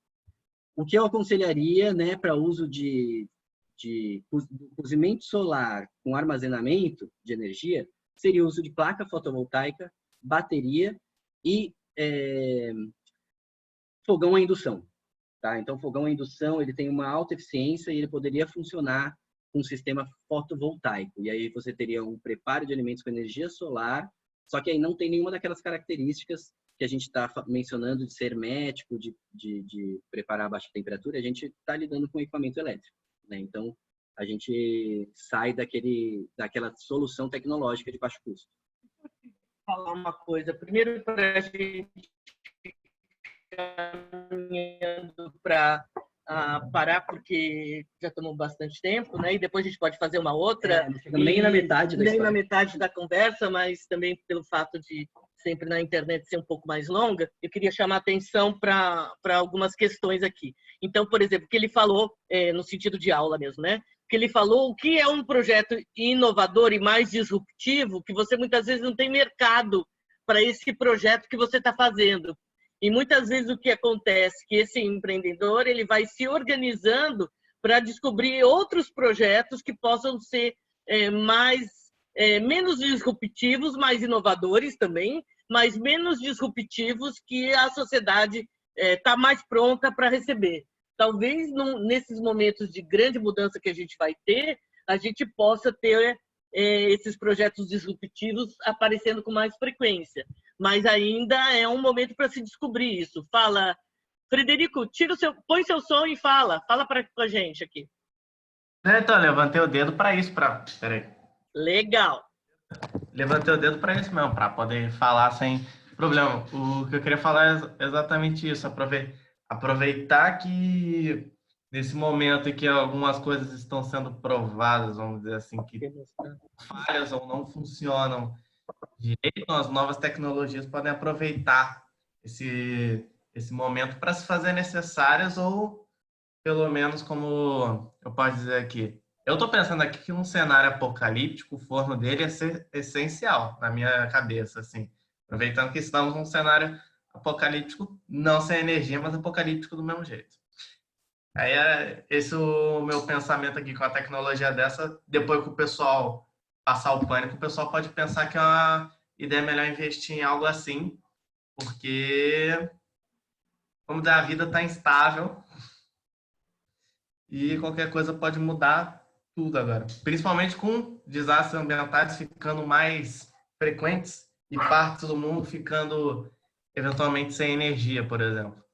o que eu aconselharia, né, para uso de cozimento solar com armazenamento de energia, seria o uso de placa fotovoltaica, bateria e fogão a indução. Tá? Então, fogão a indução ele tem uma alta eficiência e ele poderia funcionar com um sistema fotovoltaico. E aí você teria um preparo de alimentos com energia solar, só que aí não tem nenhuma daquelas características que a gente está mencionando de ser hermético, de preparar a baixa temperatura. A gente está lidando com equipamento elétrico, né? Então, a gente sai daquela solução tecnológica de baixo custo. Falar uma coisa. Primeiro, para a gente caminhando para parar, porque já tomou bastante tempo, né? E depois a gente pode fazer uma outra. Não chegamos nem na metade da nem na metade da conversa, mas também pelo fato de sempre na internet ser um pouco mais longa, eu queria chamar a atenção para algumas questões aqui. Então, por exemplo, o que ele falou, no sentido de aula mesmo, né? Que ele falou o que é um projeto inovador e mais disruptivo, que você muitas vezes não tem mercado para esse projeto que você está fazendo. E muitas vezes o que acontece é que esse empreendedor ele vai se organizando para descobrir outros projetos que possam ser menos disruptivos, mais inovadores também, mas menos disruptivos que a sociedade está mais pronta para receber. Talvez nesses momentos de grande mudança que a gente vai ter, a gente possa ter esses projetos disruptivos aparecendo com mais frequência. Mas ainda é um momento para se descobrir isso. Fala, Frederico, põe seu som e fala para a gente aqui. Então, levantei o dedo para isso. Peraí. Legal. Levantei o dedo para isso mesmo, para poder falar sem problema. O que eu queria falar é exatamente isso. Aproveitar que nesse momento em que algumas coisas estão sendo provadas, vamos dizer assim, que falhas ou não funcionam direito, as novas tecnologias podem aproveitar esse momento para se fazer necessárias ou, pelo menos, como eu posso dizer aqui, eu estou pensando aqui que um cenário apocalíptico, o forno dele é ser essencial na minha cabeça, assim, aproveitando que estamos num cenário apocalíptico, não sem energia, mas apocalíptico do mesmo jeito. Aí esse é o meu pensamento aqui com a tecnologia dessa. Depois que o pessoal passar o pânico, o pessoal pode pensar que é uma ideia melhor investir em algo assim, porque como a vida está instável e qualquer coisa pode mudar tudo agora. Principalmente com desastres ambientais ficando mais frequentes e partes do mundo ficando eventualmente sem energia, por exemplo.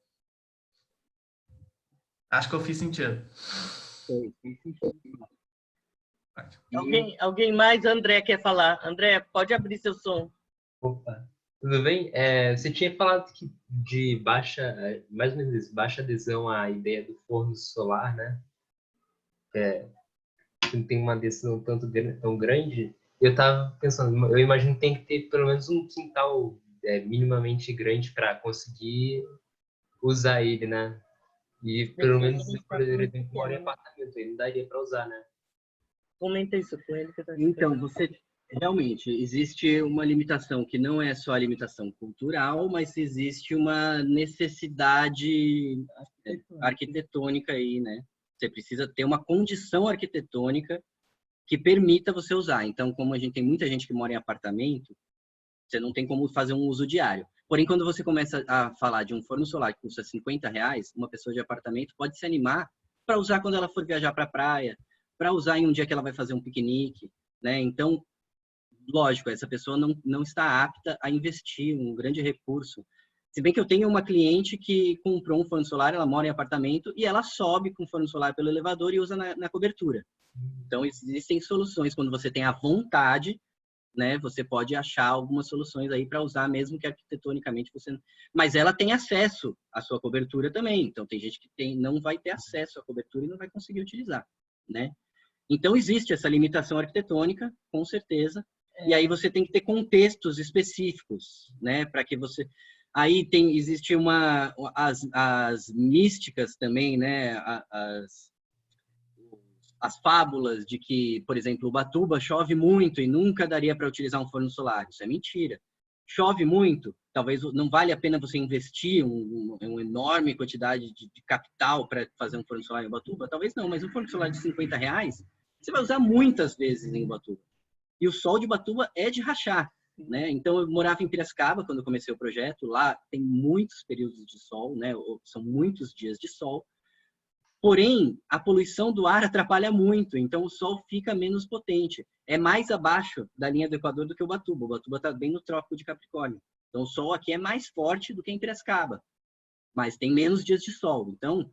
Acho que eu fiz sentido. Alguém mais? André quer falar. André, pode abrir seu som. Opa, tudo bem? Você tinha falado de mais ou menos isso, baixa adesão à ideia do forno solar, né? que não tem uma decisão tão grande, eu tava pensando, eu imagino que tem que ter pelo menos um quintal minimamente grande para conseguir usar ele, né? E pelo menos, por exemplo, moro em apartamento, ele não daria para usar, né? Comenta isso com ele. Então, realmente, existe uma limitação que não é só a limitação cultural, mas existe uma necessidade arquitetônica aí, né? Você precisa ter uma condição arquitetônica que permita você usar. Então, como a gente tem muita gente que mora em apartamento, você não tem como fazer um uso diário. Porém, quando você começa a falar de um forno solar que custa R$50, uma pessoa de apartamento pode se animar para usar quando ela for viajar para a praia, para usar em um dia que ela vai fazer um piquenique, né? Então, lógico, essa pessoa não está apta a investir um grande recurso. Se bem que eu tenho uma cliente que comprou um forno solar, ela mora em apartamento e ela sobe com o forno solar pelo elevador e usa na cobertura. Então, existem soluções quando você tem a vontade, né? Você pode achar algumas soluções aí para usar, mesmo que arquitetonicamente você... Mas ela tem acesso à sua cobertura também. Então, tem gente que não vai ter acesso à cobertura e não vai conseguir utilizar, né? Então, existe essa limitação arquitetônica, com certeza. E aí você tem que ter contextos específicos, né? Para que você... Aí existe as místicas também, né? As fábulas de que, por exemplo, Ubatuba chove muito e nunca daria para utilizar um forno solar. Isso é mentira. Chove muito, talvez não vale a pena você investir uma enorme quantidade de capital para fazer um forno solar em Ubatuba? Talvez não, mas um forno solar de R$50 você vai usar muitas vezes em Ubatuba. E o sol de Ubatuba é de rachar, né? Então, eu morava em Piracicaba quando eu comecei o projeto. Lá tem muitos períodos de sol, né? São muitos dias de sol. Porém, a poluição do ar atrapalha muito, então o sol fica menos potente. É mais abaixo da linha do Equador do que Ubatuba. Ubatuba está bem no Trópico de Capricórnio. Então, o sol aqui é mais forte do que em Piracicaba, mas tem menos dias de sol. Então,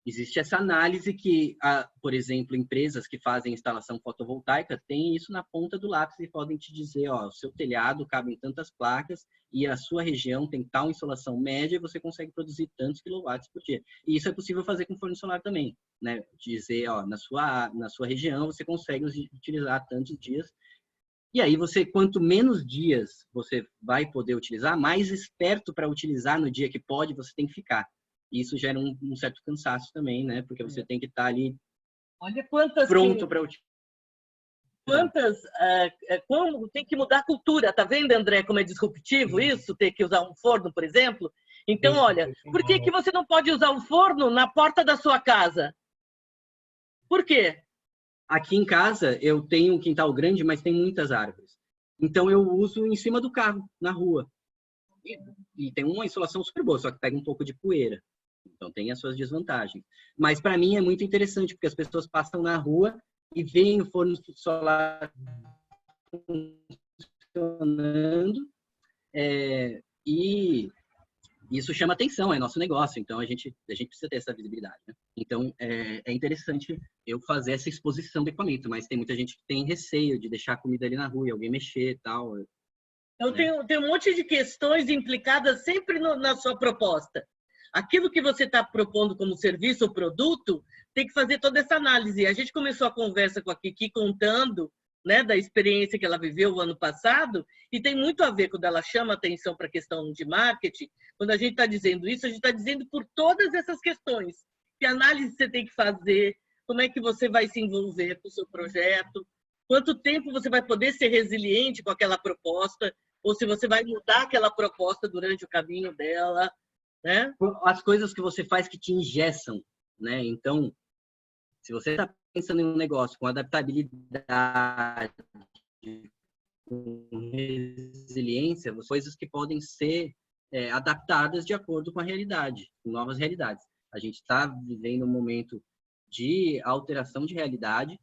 existe essa análise que, por exemplo, empresas que fazem instalação fotovoltaica têm isso na ponta do lápis e podem te dizer, ó, o seu telhado cabe em tantas placas e a sua região tem tal insolação média e você consegue produzir tantos quilowatts por dia. E isso é possível fazer com forno solar também, né? Dizer, ó, na sua região você consegue utilizar tantos dias. E aí quanto menos dias você vai poder utilizar, mais esperto para utilizar no dia que pode você tem que ficar. Isso gera um certo cansaço também, né? Porque você tem que estar ali pronto para utilizar. Como tem que mudar a cultura, tá vendo, André, como é disruptivo isso, ter que usar um forno, por exemplo? Então, olha, por que você não pode usar um forno na porta da sua casa? Por quê? Aqui em casa eu tenho um quintal grande, mas tem muitas árvores. Então eu uso em cima do carro, na rua. E tem uma insolação super boa, só que pega um pouco de poeira. Então tem as suas desvantagens. Mas para mim é muito interessante, porque as pessoas passam na rua e veem o forno solar funcionando, e isso chama atenção, é nosso negócio. Então a gente precisa ter essa visibilidade, né? Então é interessante eu fazer essa exposição do equipamento, mas tem muita gente que tem receio de deixar a comida ali na rua e alguém mexer e tal. Então tem um monte de questões implicadas sempre na sua proposta. Aquilo que você está propondo como serviço ou produto, tem que fazer toda essa análise. A gente começou a conversa com a Kiki contando, né, da experiência que ela viveu o ano passado, e tem muito a ver quando ela chama atenção para a questão de marketing. Quando a gente está dizendo isso, a gente está dizendo por todas essas questões. Que análise você tem que fazer, como é que você vai se envolver com o seu projeto, quanto tempo você vai poder ser resiliente com aquela proposta, ou se você vai mudar aquela proposta durante o caminho dela, né? As coisas que você faz que te engessam, né? Então, se você está pensando em um negócio com adaptabilidade, com resiliência, coisas que podem ser adaptadas de acordo com a realidade, com novas realidades. A gente está vivendo um momento de alteração de realidade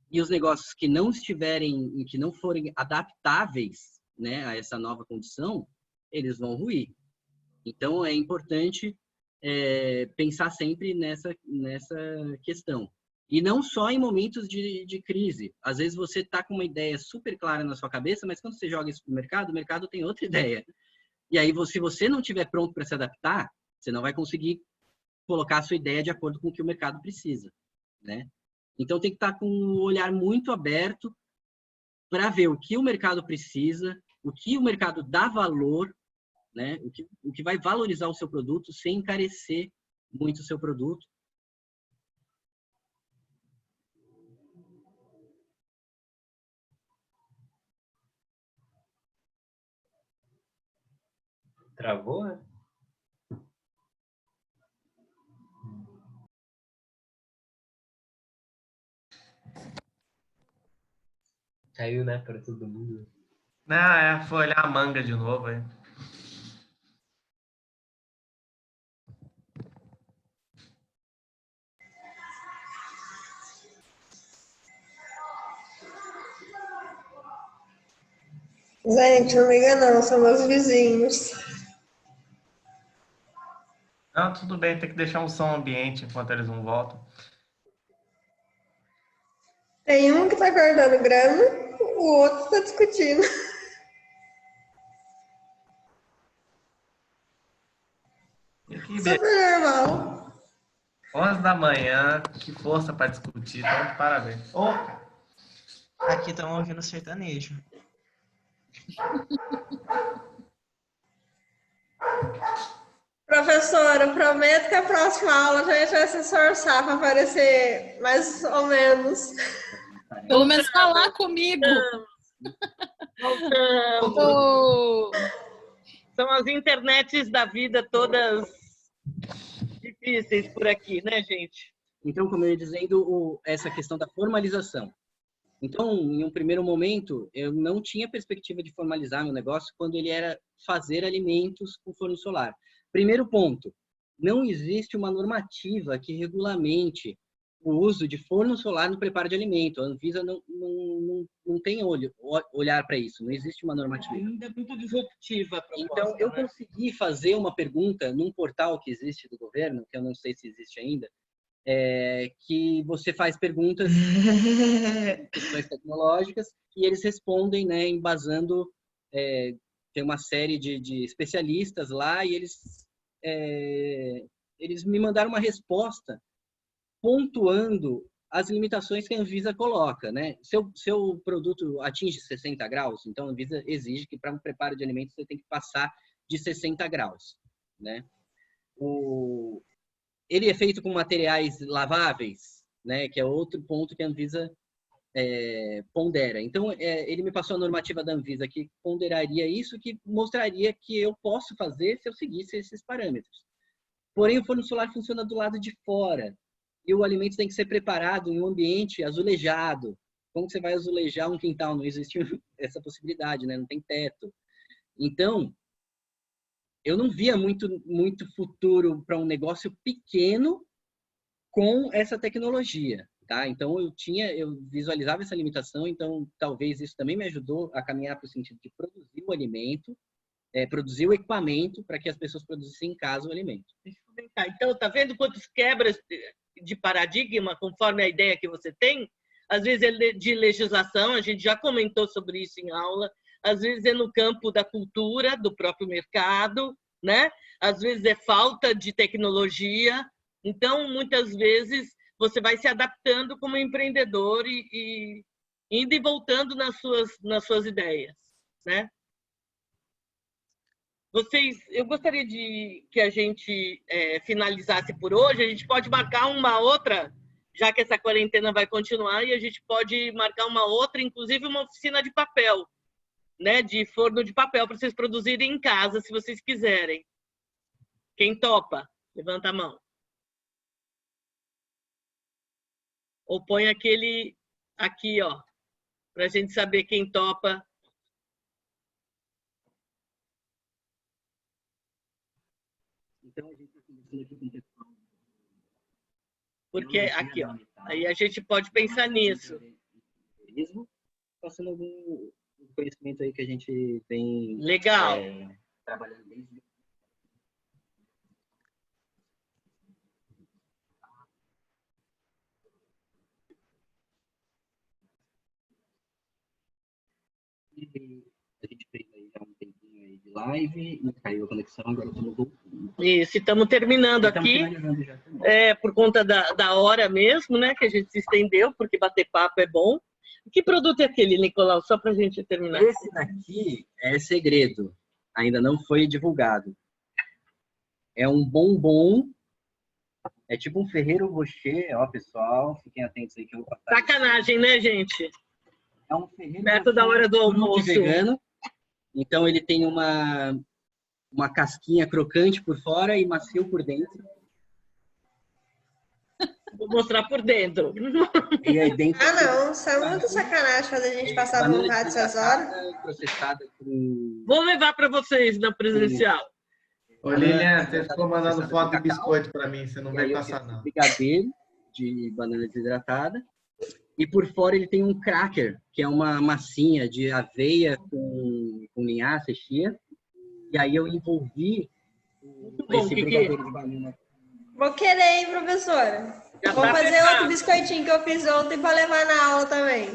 e os negócios que não forem adaptáveis, né, a essa nova condição, eles vão ruir. Então, é importante pensar sempre nessa questão. E não só em momentos de crise. Às vezes você está com uma ideia super clara na sua cabeça, mas quando você joga isso para o mercado tem outra ideia. E aí, se você não estiver pronto para se adaptar, você não vai conseguir colocar a sua ideia de acordo com o que o mercado precisa, né? Então, tem que estar com o olhar muito aberto para ver o que o mercado precisa, o que o mercado dá valor, né? O que vai valorizar o seu produto sem encarecer muito o seu produto. Travou, né? Caiu, né, para todo mundo. Não, foi olhar a manga de novo, hein? Gente, não liga não, são meus vizinhos. Não, tudo bem, tem que deixar um som ambiente enquanto eles não voltam. Tem um que tá cortando grama, o outro tá discutindo. Super normal. 11 da manhã, que força para discutir, então de parabéns. Aqui estamos ouvindo sertanejo. Professora, prometo que a próxima aula a gente vai se esforçar para aparecer mais ou menos. Pelo menos falar comigo. Voltamos. São as internets da vida todas difíceis por aqui, né, gente? Então, como eu ia dizendo, essa questão da formalização. Então, em um primeiro momento, eu não tinha perspectiva de formalizar meu negócio quando ele era fazer alimentos com forno solar. Primeiro ponto, não existe uma normativa que regulamente o uso de forno solar no preparo de alimento. A Anvisa não tem olhar para isso, não existe uma normativa. Ainda é muito disruptiva. Então, eu consegui fazer uma pergunta num portal que existe do governo, que eu não sei se existe ainda, que você faz perguntas, questões tecnológicas, e eles respondem, né, embasando, tem uma série de especialistas lá, e eles me mandaram uma resposta pontuando as limitações que a Anvisa coloca, né? Seu produto atinge 60 graus, então a Anvisa exige que para um preparo de alimentos você tem que passar de 60 graus, né? Ele é feito com materiais laváveis, né? Que é outro ponto que a Anvisa pondera. Então, ele me passou a normativa da Anvisa que ponderaria isso, que mostraria que eu posso fazer se eu seguisse esses parâmetros. Porém, o forno solar funciona do lado de fora e o alimento tem que ser preparado em um ambiente azulejado. Como você vai azulejar um quintal? Não existe essa possibilidade, né? Não tem teto. Então, eu não via muito futuro para um negócio pequeno com essa tecnologia, tá? Então, eu visualizava essa limitação, então talvez isso também me ajudou a caminhar para o sentido de produzir o alimento, produzir o equipamento para que as pessoas produzissem em casa o alimento. Deixa eu comentar. Então, tá vendo quantas quebras de paradigma, conforme a ideia que você tem? Às vezes é de legislação, a gente já comentou sobre isso em aula, às vezes é no campo da cultura, do próprio mercado, né? Às vezes é falta de tecnologia. Então, muitas vezes, você vai se adaptando como empreendedor e indo e voltando nas suas ideias, né? Eu gostaria que a gente finalizasse por hoje. A gente pode marcar uma outra, já que essa quarentena vai continuar, e a gente pode marcar uma outra, inclusive uma oficina de papel, né? De forno de papel, para vocês produzirem em casa, se vocês quiserem. Quem topa? Levanta a mão. Ou põe aquele aqui, ó, para a gente saber quem topa. Então, a gente está conversando aqui com o pessoal. Porque aqui, ó, aí a gente pode pensar nisso. Passando algum conhecimento aí que a gente vem legal trabalhando desde a gente fez aí já um tempinho aí de live e caiu a conexão, agora estamos voltando. Isso, estamos terminando aqui. Por conta da hora mesmo, né? Que a gente se estendeu, porque bater papo é bom. Que produto é aquele, Nicolau? Só para a gente terminar. Esse daqui é segredo. Ainda não foi divulgado. É um bombom. É tipo um Ferrero Rocher. Ó, pessoal, fiquem atentos aí que eu vou passar. Sacanagem, né, gente? É um Ferrero perto da hora do almoço. Vegano. Então ele tem uma casquinha crocante por fora e macio por dentro. Vou mostrar por dentro. E aí dentro não, isso é muito sacanagem fazer a gente passar vontade essas horas. Processada com... Vou levar para vocês na presencial. Ô, Lilian, você ficou mandando foto de biscoito para mim, você não vai passar não. Brigadeiro de banana desidratada. E por fora ele tem um cracker, que é uma massinha de aveia com linhaça, chia. E aí eu envolvi esse brigadeiro de banana. Vou querer, hein, professora? Vou fazer outro biscoitinho que eu fiz ontem para levar na aula também.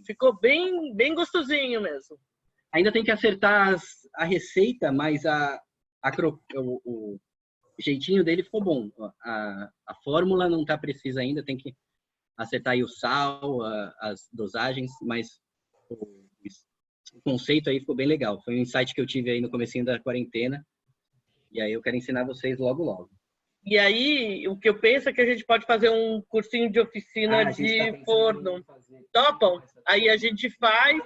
Ficou bem gostosinho mesmo. Ainda tem que acertar a receita, mas o jeitinho dele ficou bom. A fórmula não está precisa ainda, tem que acertar aí o sal, as dosagens, mas o conceito aí ficou bem legal. Foi um insight que eu tive aí no comecinho da quarentena. E aí eu quero ensinar vocês logo. E aí, o que eu penso é que a gente pode fazer um cursinho de oficina de forno. Topam? Aí a gente faz.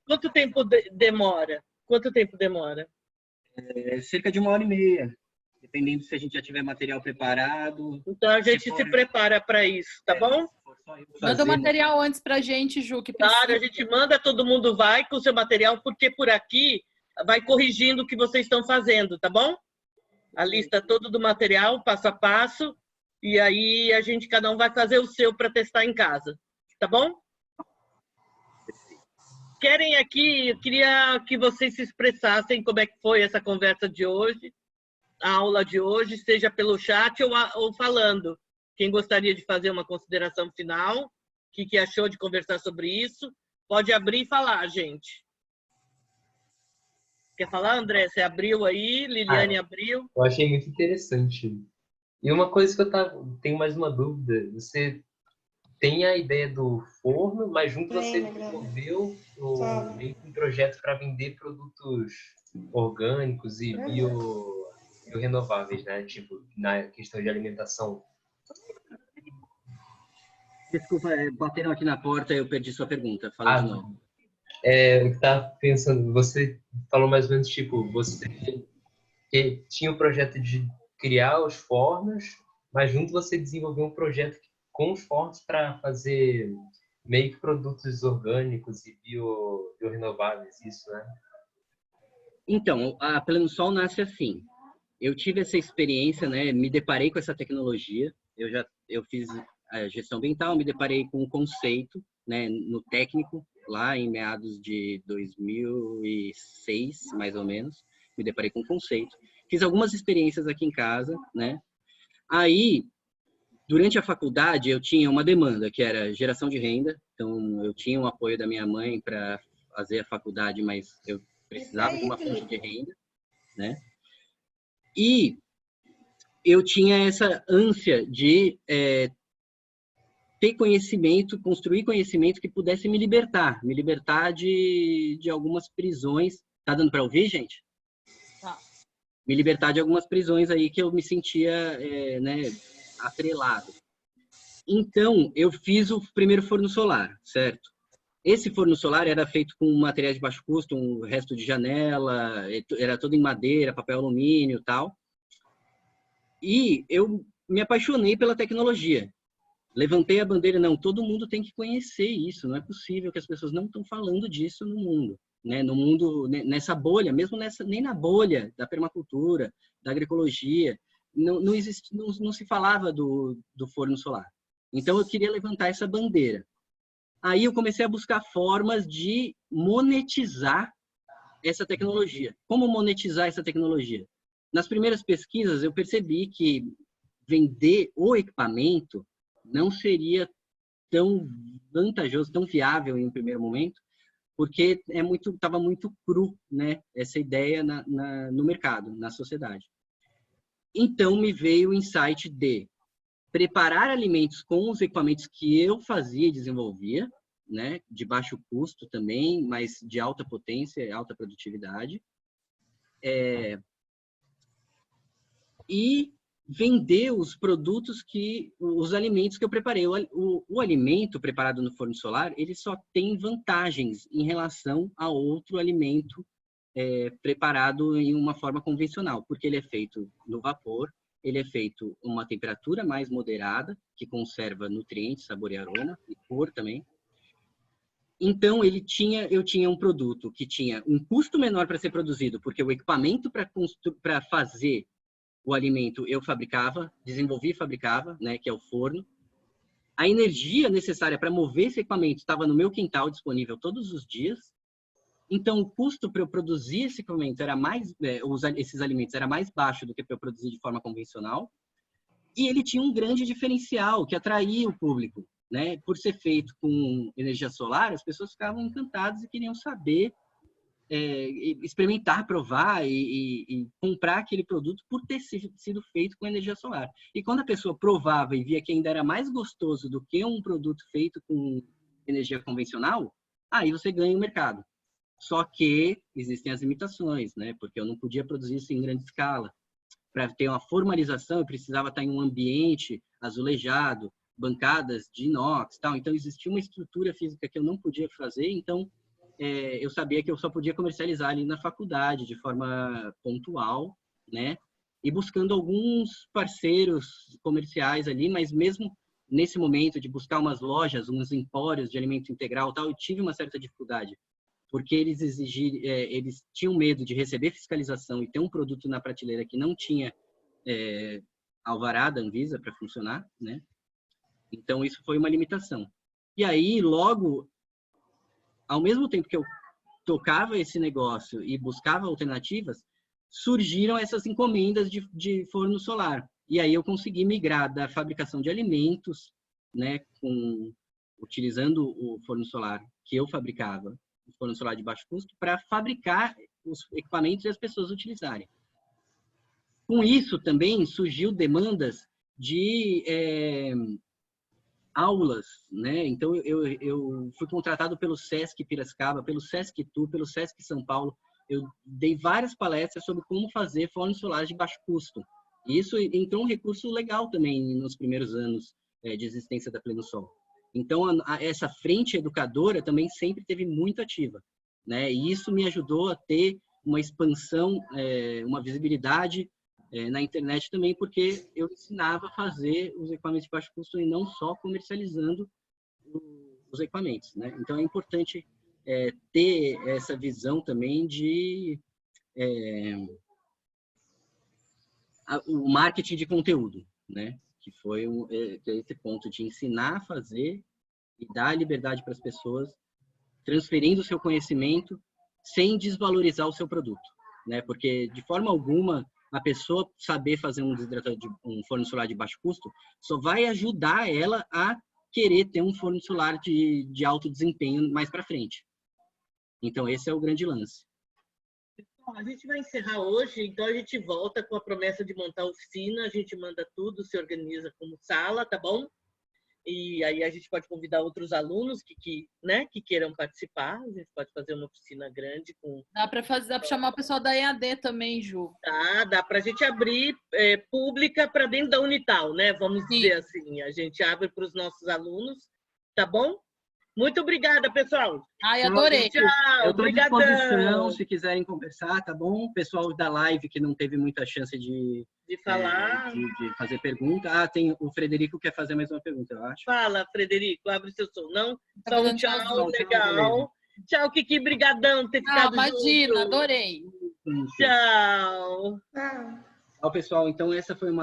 Quanto tempo demora? Cerca de 1h30. Dependendo se a gente já tiver material preparado. Então a gente se prepara para isso, tá bom? Manda o material antes pra gente, Ju, que precisa. Claro, a gente manda, todo mundo vai com o seu material, porque por aqui vai corrigindo o que vocês estão fazendo, tá bom? A lista toda do material, passo a passo, e aí cada um vai fazer o seu para testar em casa, tá bom? Querem aqui, eu queria que vocês se expressassem como é que foi essa conversa de hoje, a aula de hoje, seja pelo chat ou falando. Quem gostaria de fazer uma consideração final, o que achou de conversar sobre isso, pode abrir e falar, gente. Quer falar, André? Você abriu aí, Liliane abriu. Eu achei muito interessante. E uma coisa que tenho mais uma dúvida. Você tem a ideia do forno, mas junto você desenvolveu um projeto para vender produtos orgânicos e biorrenováveis, né? Tipo, na questão de alimentação. Desculpa, bateram aqui na porta e eu perdi sua pergunta. Fala de novo. Eu estava pensando, você falou mais ou menos, tipo, você tinha o projeto de criar os fornos, mas junto você desenvolveu um projeto com os fornos para fazer meio que produtos orgânicos e biorrenováveis, isso, né? Então, a Pleno Sol nasce assim. Eu tive essa experiência, né? Me deparei com essa tecnologia. Eu fiz a gestão ambiental, me deparei com o conceito, né? No técnico, lá em meados de 2006, mais ou menos. Me deparei com o conceito. Fiz algumas experiências aqui em casa, né? Aí, durante a faculdade, eu tinha uma demanda, que era geração de renda. Então, eu tinha o apoio da minha mãe para fazer a faculdade, mas eu precisava de uma fonte de renda, né? E eu tinha essa ânsia de ter conhecimento, construir conhecimento que pudesse me libertar de algumas prisões. Tá dando para ouvir, gente? Tá. Me libertar de algumas prisões aí que eu me sentia, né, atrelado. Então, eu fiz o primeiro forno solar, certo? Esse forno solar era feito com materiais de baixo custo, um resto de janela, era todo em madeira, papel alumínio e tal. E eu me apaixonei pela tecnologia. Levantei a bandeira, não, todo mundo tem que conhecer isso, não é possível que as pessoas não estão falando disso no mundo, né? No mundo, nessa bolha, mesmo nem na bolha da permacultura, da agroecologia, não se falava do forno solar. Então eu queria levantar essa bandeira. Aí eu comecei a buscar formas de monetizar essa tecnologia. Como monetizar essa tecnologia? Nas primeiras pesquisas eu percebi que vender o equipamento não seria tão vantajoso, tão viável em um primeiro momento, porque estava muito cru, né, essa ideia no mercado, na sociedade. Então, me veio o insight de preparar alimentos com os equipamentos que eu fazia e desenvolvia, né, de baixo custo também, mas de alta potência e alta produtividade, e vender os produtos os alimentos que eu preparei. O alimento preparado no forno solar, ele só tem vantagens em relação a outro alimento preparado em uma forma convencional, porque ele é feito no vapor, ele é feito a uma temperatura mais moderada, que conserva nutrientes, sabor e aroma, e cor também. Então, eu tinha um produto que tinha um custo menor para ser produzido, porque o equipamento para fazer o alimento eu fabricava, desenvolvia e fabricava, né, que é o forno. A energia necessária para mover esse equipamento estava no meu quintal, disponível todos os dias. Então, o custo para eu produzir esse equipamento esses alimentos era mais baixo do que para eu produzir de forma convencional. E ele tinha um grande diferencial que atraía o público, né? Por ser feito com energia solar, as pessoas ficavam encantadas e queriam saber, experimentar, provar e comprar aquele produto por ter sido feito com energia solar. E quando a pessoa provava e via que ainda era mais gostoso do que um produto feito com energia convencional, aí você ganha o mercado. Só que existem as limitações, né? Porque eu não podia produzir isso em grande escala. Para ter uma formalização, eu precisava estar em um ambiente azulejado, bancadas de inox, tal. Então, existia uma estrutura física que eu não podia fazer. Então, eu sabia que eu só podia comercializar ali na faculdade, de forma pontual, né? E buscando alguns parceiros comerciais ali, mas mesmo nesse momento de buscar umas lojas, uns empórios de alimento integral, tal, eu tive uma certa dificuldade, porque eles tinham medo de receber fiscalização e ter um produto na prateleira que não tinha alvará da Anvisa para funcionar, né? Então, isso foi uma limitação. E aí, logo, ao mesmo tempo que eu tocava esse negócio e buscava alternativas, surgiram essas encomendas de forno solar. E aí eu consegui migrar da fabricação de alimentos, né, utilizando o forno solar que eu fabricava, o forno solar de baixo custo, para fabricar os equipamentos e as pessoas utilizarem. Com isso também surgiu demandas de aulas, né? Então eu fui contratado pelo Sesc Piracicaba, pelo Sesc Itu, pelo Sesc São Paulo. Eu dei várias palestras sobre como fazer fornos solares de baixo custo. E isso entrou um recurso legal também nos primeiros anos de existência da Plenosol. Então, essa frente educadora também sempre teve muito ativa, né? E isso me ajudou a ter uma expansão, uma visibilidade na internet também, porque eu ensinava a fazer os equipamentos de baixo custo e não só comercializando os equipamentos, né? Então, é importante ter essa visão também de o marketing de conteúdo, né? Que foi esse ponto de ensinar a fazer e dar liberdade para as pessoas, transferindo o seu conhecimento sem desvalorizar o seu produto, né? Porque, de forma alguma, a pessoa saber fazer um forno solar de baixo custo só vai ajudar ela a querer ter um forno solar de alto desempenho mais para frente. Então, esse é o grande lance. A gente vai encerrar hoje, então a gente volta com a promessa de montar a oficina, a gente manda tudo, se organiza como sala, tá bom? E aí a gente pode convidar outros alunos que queiram participar, a gente pode fazer uma oficina grande com... Dá para chamar o pessoal da EAD também, Ju. Dá para a gente abrir pública para dentro da Unital, né? Vamos dizer assim, a gente abre para os nossos alunos, tá bom? Muito obrigada, pessoal. Ai, adorei. Tchau. Eu estou à disposição, se quiserem conversar, tá bom? O pessoal da live que não teve muita chance de falar, de fazer pergunta. Tem o Frederico quer fazer mais uma pergunta, eu acho. Fala, Frederico, abre seu som. Não? Então, tchau, legal. Tchau, Kiki, brigadão por ter ficado imagina, junto. Adorei. Tchau. Tchau, pessoal. Então, essa foi uma